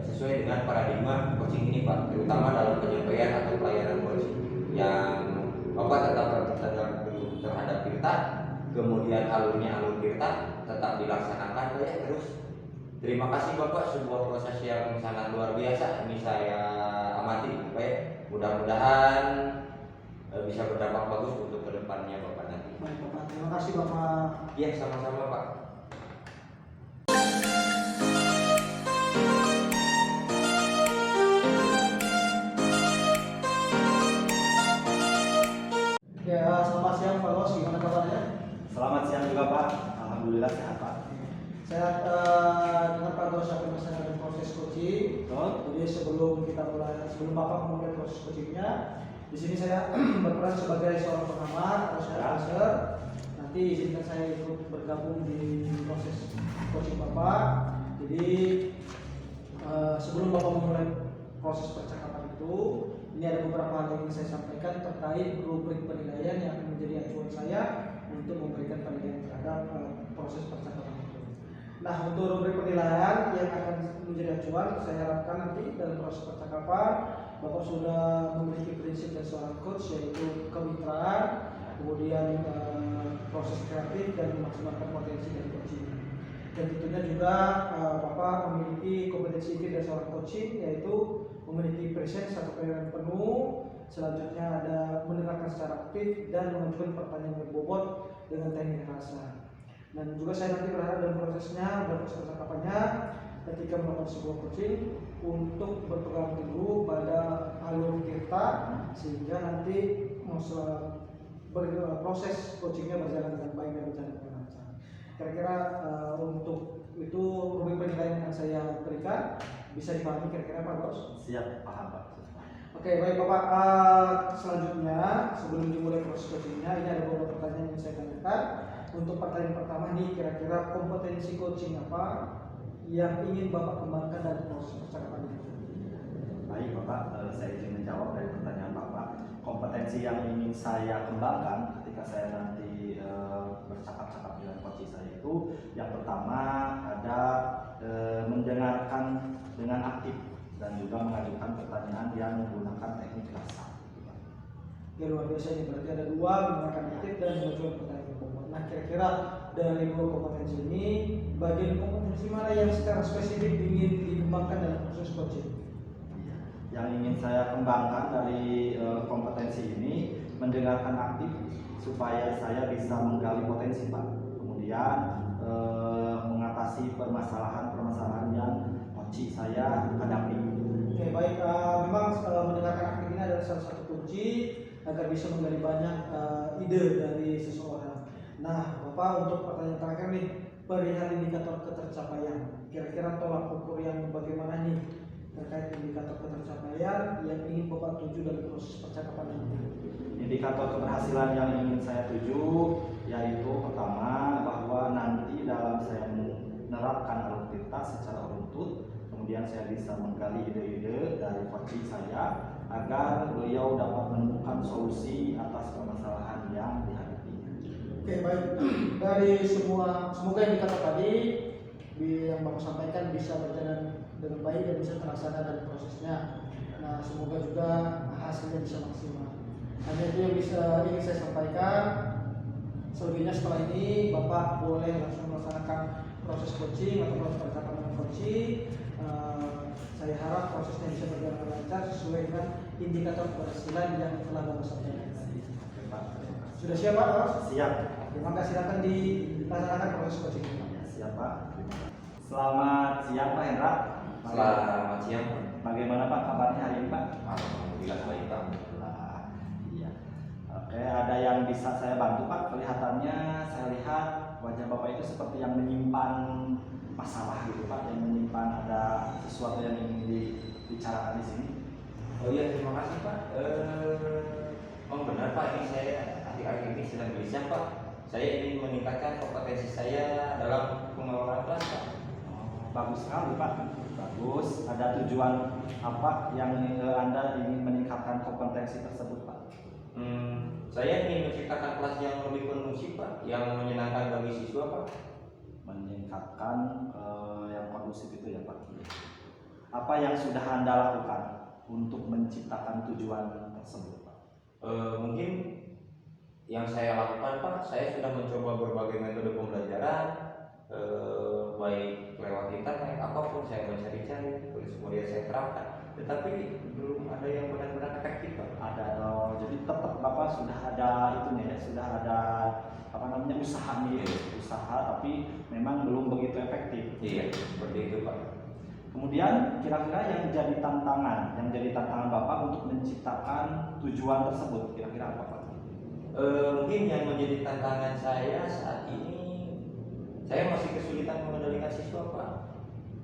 sesuai dengan paradigma coaching ini Pak, terutama dalam penyampaian atau pelayanan coaching yang Bapak tetap terhadap Tirta, kemudian alur Tirta tetap dilaksanakan Pak ya terus. Terima kasih Bapak, sebuah proses yang sangat luar biasa ini saya amati Pak ya. mudah-mudahan bisa berdampak bagus untuk kedepannya Bapak nanti. Baik Bapak, terima kasih Bapak. Iya, sama-sama Pak. Ya, selamat siang Pak Los, gimana kabarnya? Selamat siang juga Pak. Alhamdulillah sehat Pak. Saya dengar Pak Los akan melaksanakan proses coaching. Betul. Jadi sebelum Bapak memulai proses coachingnya, di sini saya berperan sebagai seorang pengamat atau supervisor. Nanti izinkan saya ikut bergabung di proses coaching Bapak. Jadi sebelum Bapak memulai proses percakapan itu, ini ada beberapa hal yang ingin saya sampaikan terkait rubrik penilaian yang akan menjadi acuan saya untuk memberikan penilaian terhadap proses percakapan itu. Nah, untuk rubrik penilaian yang akan menjadi acuan, saya harapkan nanti dalam proses percakapan Bapak sudah memiliki prinsip dan seorang coach, yaitu kemitraan, kemudian proses kreatif dan memaksimalkan potensi dari coaching. Dan tentunya juga Bapak memiliki kompetensi inti dari seorang coaching, yaitu memiliki presence atau pelayanan penuh. Selanjutnya ada mendengarkan secara aktif dan mengajukan pertanyaan berbobot dengan teknik rasa. Dan juga saya nanti berharap dalam prosesnya, dalam proses percakapannya, ketika melakukan sebuah coaching untuk berpegang teguh pada alur tirta, sehingga nanti proses coachingnya berjalan dengan baik dan berjalan dengan lancar. Kira-kira untuk itu rubrik penilaian yang saya berikan bisa dipahami kira-kira Pak Bos? Siap, paham Pak. Oke, baik Bapak. Selanjutnya sebelum dimulai proses coachingnya, ini ada beberapa pertanyaan yang saya tanyakan. Untuk pertanyaan pertama nih, kira-kira kompetensi coaching apa yang ingin Bapak kembangkan dalam proses percakapan ini? Baik Bapak, saya izin menjawab dari pertanyaan Bapak. Kompetensi yang ingin saya kembangkan ketika saya nanti bercakap-cakap dengan coach saya itu, yang pertama ada mendengarkan dengan aktif dan juga mengajukan pertanyaan yang menggunakan teknik rasa. Ya, luar biasa ini, berarti ada dua, mendengarkan aktif dan mengajukan pertanyaan berbobot. Nah, kira-kira dari dua kompetensi ini, bagian kompetensi mana yang secara spesifik ingin dikembangkan dalam proses coaching? Yang ingin saya kembangkan dari kompetensi ini, mendengarkan aktif supaya saya bisa menggali potensi Pak. Kemudian mengatasi permasalahan-permasalahan yang coach saya hadapi. Oke, baik. Memang mendengarkan aktif ini adalah salah satu kunci agar bisa menggali banyak ide dari seseorang. Nah, Bapak, untuk pertanyaan terakhir nih, perihal indikator ketercapaian. Kira-kira tolak ukur yang bagaimana nih terkait indikator ketercapaian yang ingin Bapak tuju dalam proses percakapan nanti? Indikator keberhasilan yang ingin saya tuju yaitu pertama bahwa nanti dalam saya menerapkan alur tirta secara runtut, kemudian saya bisa menggali ide-ide dari coach saya agar beliau dapat menemukan solusi atas permasalahan yang dihadapinya. Oke, baik. Dari semoga indikator tadi yang Bapak sampaikan bisa berjalan dengan baik dan bisa terlaksana dalam prosesnya. Nah, semoga juga hasilnya bisa maksimal. Hanya itu yang ingin saya sampaikan. Selebihnya setelah ini Bapak boleh langsung melaksanakan proses coaching atau proses percakapan coaching. Saya harap prosesnya bisa berjalan lancar sesuai dengan indikator keberhasilan yang telah Bapak sampaikan tadi. Sudah siap Pak? Siap. Terima kasih, silakan dilaksanakan proses coaching. Ya, siap Pak. Selamat siang Pak Hendra. Selamat siang Pak. Bagaimana Pak kabarnya hari ini Pak? Alhamdulillah baik Pak. Iya. Oke, ada yang bisa saya bantu Pak? Kelihatannya saya lihat wajah Bapak itu seperti yang menyimpan masalah gitu Pak, yang menyimpan ada sesuatu yang ingin dibicarakan di sini. Oh iya, terima kasih Pak. Benar Pak, ini saya akhir-akhir ini sedang gelisah Pak. Saya ingin meningkatkan kompetensi saya dalam pengelolaan kelas Pak. Bagus sekali Pak. Bagus. Ada tujuan apa yang Anda ingin meningkatkan kompetensi tersebut Pak? Saya ingin menciptakan kelas yang lebih kondusif Pak, yang menyenangkan bagi siswa Pak. Meningkatkan yang kondusif itu ya Pak. Apa yang sudah Anda lakukan untuk menciptakan tujuan tersebut Pak? Mungkin yang saya lakukan Pak, saya sudah mencoba berbagai metode pembelajaran, baik lewat internet apapun saya mencari-cari, terus kemudian saya terapkan, tetapi belum ada yang benar-benar efektif Pak. Bapak sudah ada itunya ya, sudah ada apa namanya usaha nih, usaha tapi memang belum begitu efektif. Iya, seperti itu Pak. Kemudian kira-kira yang jadi tantangan Bapak untuk menciptakan tujuan tersebut kira-kira apa Pak? Mungkin yang menjadi tantangan saya saat ini, saya masih kesulitan mengendalikan siswa Pak.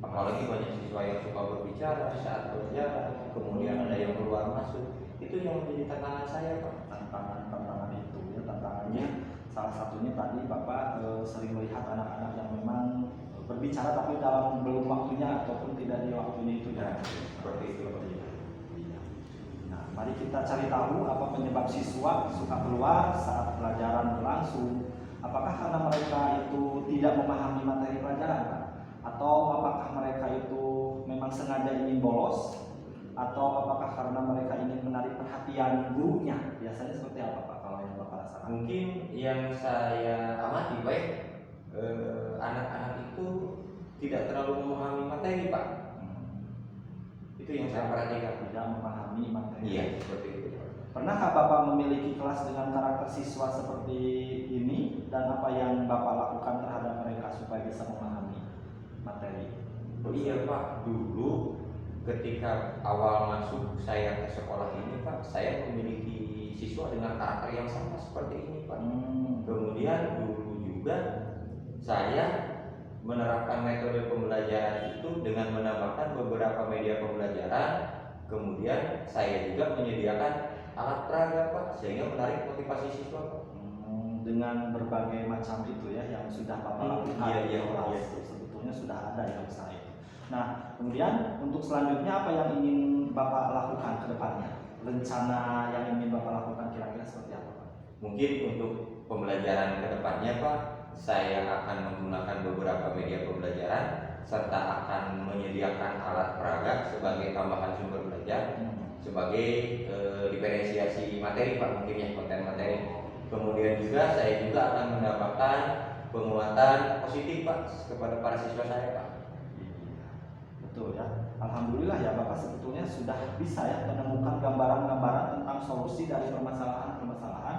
Apalagi banyak siswa yang suka berbicara saat belajar, kemudian ada yang keluar masuk. Itu yang menjadi tantangan saya Pak. Tantangan itu ya, tantangannya salah satunya tadi Bapak sering melihat anak-anak yang memang berbicara tapi dalam belum waktunya ataupun tidak di waktunya itu ya. Seperti itu Pak. Iya. Nah, mari kita cari tahu apa penyebab siswa suka keluar saat pelajaran berlangsung. Apakah karena mereka itu tidak memahami materi pelajaran Pak? Atau apakah mereka itu memang sengaja ingin bolos, atau apakah karena mereka ingin menarik perhatian gurunya? Biasanya seperti apa Pak kalau yang Bapak rasakan? Mungkin yang saya amati baik, anak-anak itu tidak terlalu memahami materi Pak. Itu yang saya perhatikan. Tidak memahami materi. Iya, seperti itu Pak. Pernahkah Bapak memiliki kelas dengan karakter siswa seperti ini, dan apa yang Bapak lakukan terhadap mereka supaya bisa memahami materi? Oh iya Pak, dulu ketika awal masuk saya ke sekolah ini Pak, saya memiliki siswa dengan karakter yang sama seperti ini Pak. Kemudian dulu juga saya menerapkan metode pembelajaran itu dengan menambahkan beberapa media pembelajaran. Kemudian saya juga menyediakan alat peraga Pak, sehingga menarik motivasi siswa Pak. Dengan berbagai macam itu ya yang sudah Bapak lakukan. Iya. Sebetulnya sudah ada ya usaha itu. Nah, kemudian untuk selanjutnya apa yang ingin Bapak lakukan ke depannya? Rencana yang ingin Bapak lakukan kira-kira seperti apa Pak? Mungkin untuk pembelajaran ke depannya Pak, saya akan menggunakan beberapa media pembelajaran serta akan menyediakan alat peraga sebagai tambahan sumber belajar, sebagai diferensiasi materi Pak, mungkin ya konten materi. Kemudian juga saya juga akan mendapatkan penguatan positif Pak kepada para siswa saya Pak. Betul ya. Alhamdulillah ya Bapak sebetulnya sudah bisa ya menemukan gambaran-gambaran tentang solusi dari permasalahan-permasalahan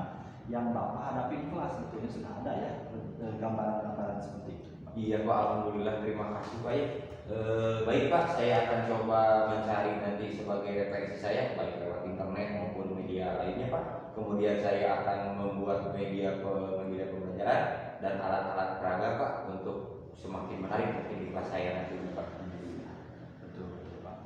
yang Bapak hadapi di kelas. Sebetulnya sudah ada ya gambaran-gambaran seperti itu. Iya Pak, alhamdulillah, terima kasih Pak ya. Baik Pak, saya akan coba mencari nanti sebagai referensi saya baik lewat internet maupun media lainnya Pak. Kemudian saya akan membuat media pembelajaran dan alat-alat peraga Pak untuk semakin menarik nanti di kelas saya nanti Pak. Betul Pak.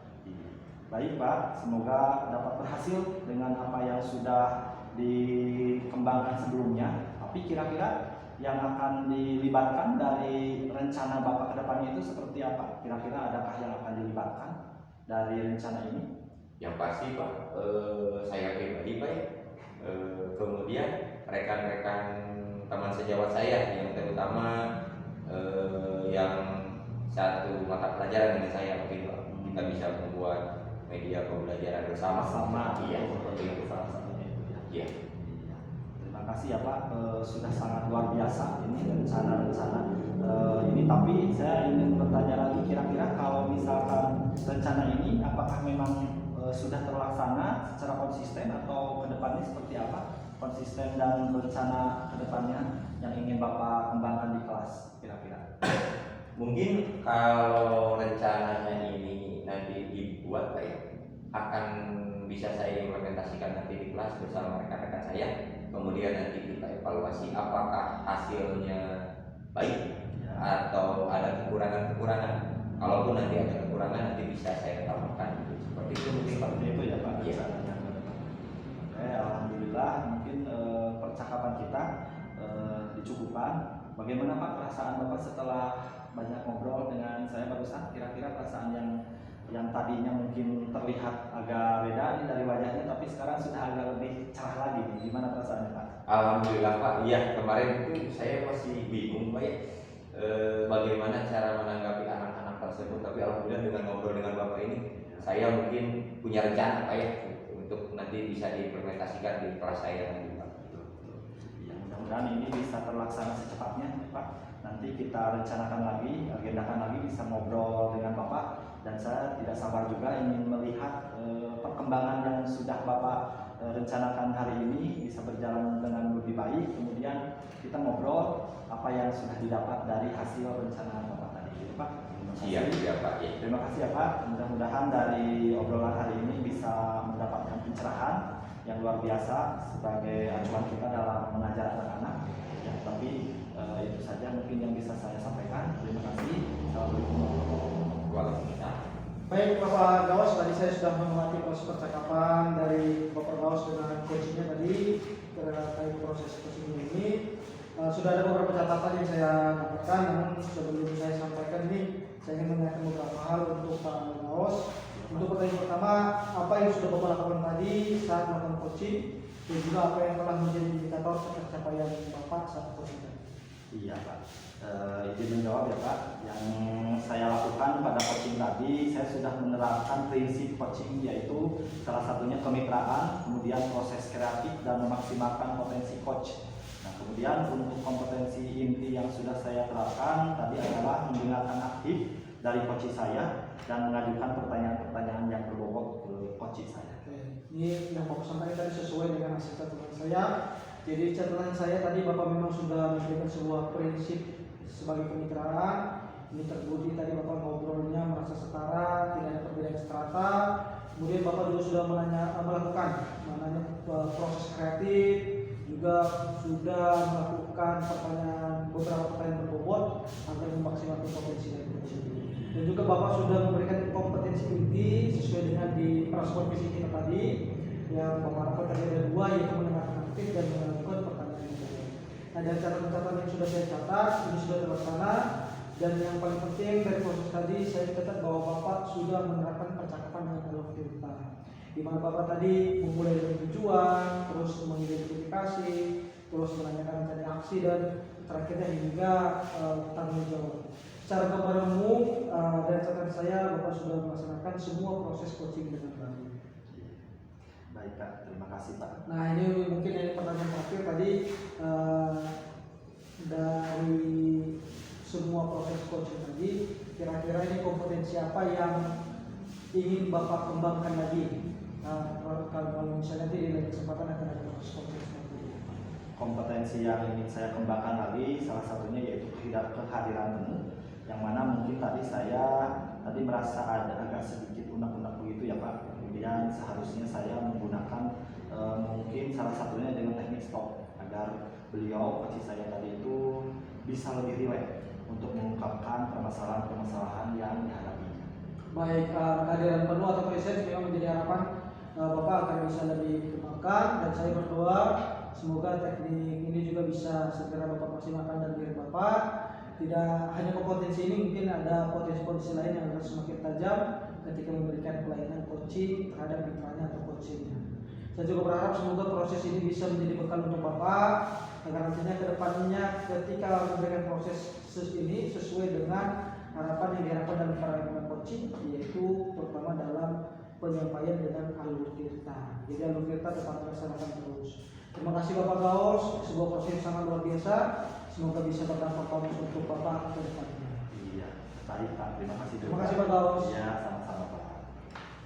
Baik Pak, semoga dapat berhasil dengan apa yang sudah dikembangkan sebelumnya. Tapi kira-kira yang akan dilibatkan dari rencana Bapak ke depannya itu seperti apa? Kira-kira adakah yang akan dilibatkan dari rencana ini? Yang pasti Pak, saya pribadi Pak ya, kemudian rekan-rekan teman sejawat saya yang terutama yang satu mata pelajaran dengan saya mungkin Pak, kita bisa membuat media pembelajaran bersama. Iya, seperti itu salah satunya itu ya. Iya. Terima kasih ya Pak, sudah sangat luar biasa ini rencana-rencana ini. Tapi saya ingin bertanya lagi, kira-kira kalau misalkan rencana ini apakah memang sudah terlaksana secara konsisten atau kedepannya seperti apa? Konsisten dan rencana kedepannya yang ingin Bapak kembangkan di kelas kira-kira? Mungkin kalau rencananya ini nanti dibuat Pak ya, akan bisa saya implementasikan nanti di kelas bersama rekan-rekan saya. Kemudian nanti kita evaluasi apakah hasilnya baik atau ada kekurangan-kekurangan. Kalaupun nanti ada kekurangan, nanti bisa saya tambahkan. Seperti itu mungkin Pak. Seperti itu ya Pak Iya. rencananya. Oke, alhamdulillah mungkin percakapan kita dicukupkan. Bagaimana Pak perasaan Bapak setelah banyak ngobrol dengan saya barusan? Kira-kira perasaan yang tadinya mungkin terlihat agak beda nih dari wajahnya, tapi sekarang sudah agak lebih cerah lagi. Gimana perasaannya Pak? Alhamdulillah Pak. Iya, kemarin itu saya masih bingung Pak ya, bagaimana cara menanggapi anak-anak tersebut. Tapi alhamdulillah dengan ngobrol dengan Bapak ini, saya mungkin punya rencana Pak ya untuk nanti bisa diimplementasikan di kelas saya nanti Pak. Ya, mudah-mudahan ini bisa terlaksana secepatnya Pak. Nanti kita rencanakan lagi, agendakan lagi, bisa ngobrol dengan Bapak dan saya tidak sabar juga ingin melihat perkembangan yang sudah Bapak rencanakan hari ini bisa berjalan dengan lebih baik. Kemudian kita ngobrol apa yang sudah didapat dari hasil rencana Bapak tadi, ya, Pak. Siap ya Pak. Ya. Terima kasih ya Pak. Mudah-mudahan dari obrolan hari ini bisa mendapatkan pencerahan yang luar biasa sebagai acuan kita dalam mengajar anak-anak. Ya, tapi itu saja mungkin yang bisa saya sampaikan. Terima kasih. Assalamualaikum warahmatullahi wabarakatuh. Waalaikumsalam. Baik Bapak Gaos, tadi saya sudah mengamati proses percakapan dari Bapak Gaos dengan coachingnya tadi terkait proses coaching ini. Sudah ada beberapa catatan yang saya dapatkan, namun sebelum saya sampaikan ini, saya ingin menanyakan beberapa hal untuk Pak Gaos. Untuk pertanyaan pertama, apa yang sudah Bapak lakukan tadi saat melakukan coaching, dan juga apa yang telah menjadi indikator pencapaian Bapak saat coaching tadi? Iya Pak, izin menjawab ya Pak. Yang saya lakukan pada coaching tadi, saya sudah menerapkan prinsip coaching, yaitu salah satunya kemitraan, kemudian proses kreatif dan memaksimalkan potensi coach. Nah, kemudian untuk kompetensi inti yang sudah saya terapkan tadi adalah mendengarkan aktif dari coach saya dan mengajukan pertanyaan-pertanyaan yang berbobot ke coach saya. Oke, ini yang Bapak sampaikan tadi sesuai dengan hasil catatan saya. Jadi catatan saya tadi Bapak memang sudah memberikan sebuah prinsip sebagai kemitraan. Ini terbukti tadi Bapak ngobrolnya merasa setara, tidak ada perbedaan strata. Kemudian Bapak juga sudah melakukan proses kreatif, juga sudah melakukan beberapa pertanyaan berbobot agar memaksimalkan potensi dari coaching. Dan juga Bapak sudah memberikan kompetensi inti sesuai dengan di praskon fisik kita tadi, yang Bapak harapkan tadi ada dua, yaitu mendengarkan aktif dan melakukan pertanyaan yang berbobot. Nah, dari catatan-catatan yang sudah saya catat, ini sudah terlaksana. Dan yang paling penting dari proses tadi, saya catat bahwa Bapak sudah menerapkan percakapan dengan alur cerita, di mana Bapak tadi memulai dari tujuan, terus mengidentifikasi, terus menanyakan rencana aksi, dan terakhirnya hingga tanggung jawab. Secara gambaran umum, dari catatan saya, Bapak sudah melaksanakan semua proses coaching dengan baik. Baik Pak, terima kasih Pak. Nah, ini mungkin yang pertanyaan terakhir tadi, dari semua proses coaching tadi, kira-kira ini kompetensi apa yang ingin Bapak kembangkan lagi? Kalau misalnya nanti di lain kesempatan akan ada proses coaching seperti ini. Kompetensi yang ingin saya kembangkan lagi salah satunya yaitu kehadiran temu, yang mana mungkin tadi saya merasa ada agak sedikit unek-unek begitu ya Pak. Kemudian seharusnya saya menggunakan mungkin salah satunya dengan teknik stop, agar beliau coach saya tadi itu bisa lebih rileks untuk mengungkapkan permasalahan-permasalahan yang dihadapi. Baik, kehadiran penuh atau presence memang menjadi harapan Bapak akan bisa lebih dikembangkan, dan saya berdoa semoga teknik ini juga bisa segera Bapak maksimalkan dalam diri Bapak. Tidak hanya kompetensi ini, mungkin ada potensi-potensi lain yang harus semakin tajam ketika memberikan pelayanan coaching terhadap mitranya atau coachingnya. Saya juga berharap semoga proses ini bisa menjadi bekal untuk Bapak, agar nantinya ke depannya ketika memberikan proses ini sesuai dengan harapan yang diharapkan dalam pelayanan coaching, yaitu terutama dalam penyampaian dengan alur tirta. Jadi alur tirta tetap dilaksanakan terus. Terima kasih Bapak Gaos, sebuah proses yang sangat luar biasa. Semoga bisa berdampak bagus untuk Bapak ke depannya. Iya, baik Pak, terima kasih. Terima kasih Pak Gaos. Ya, sama.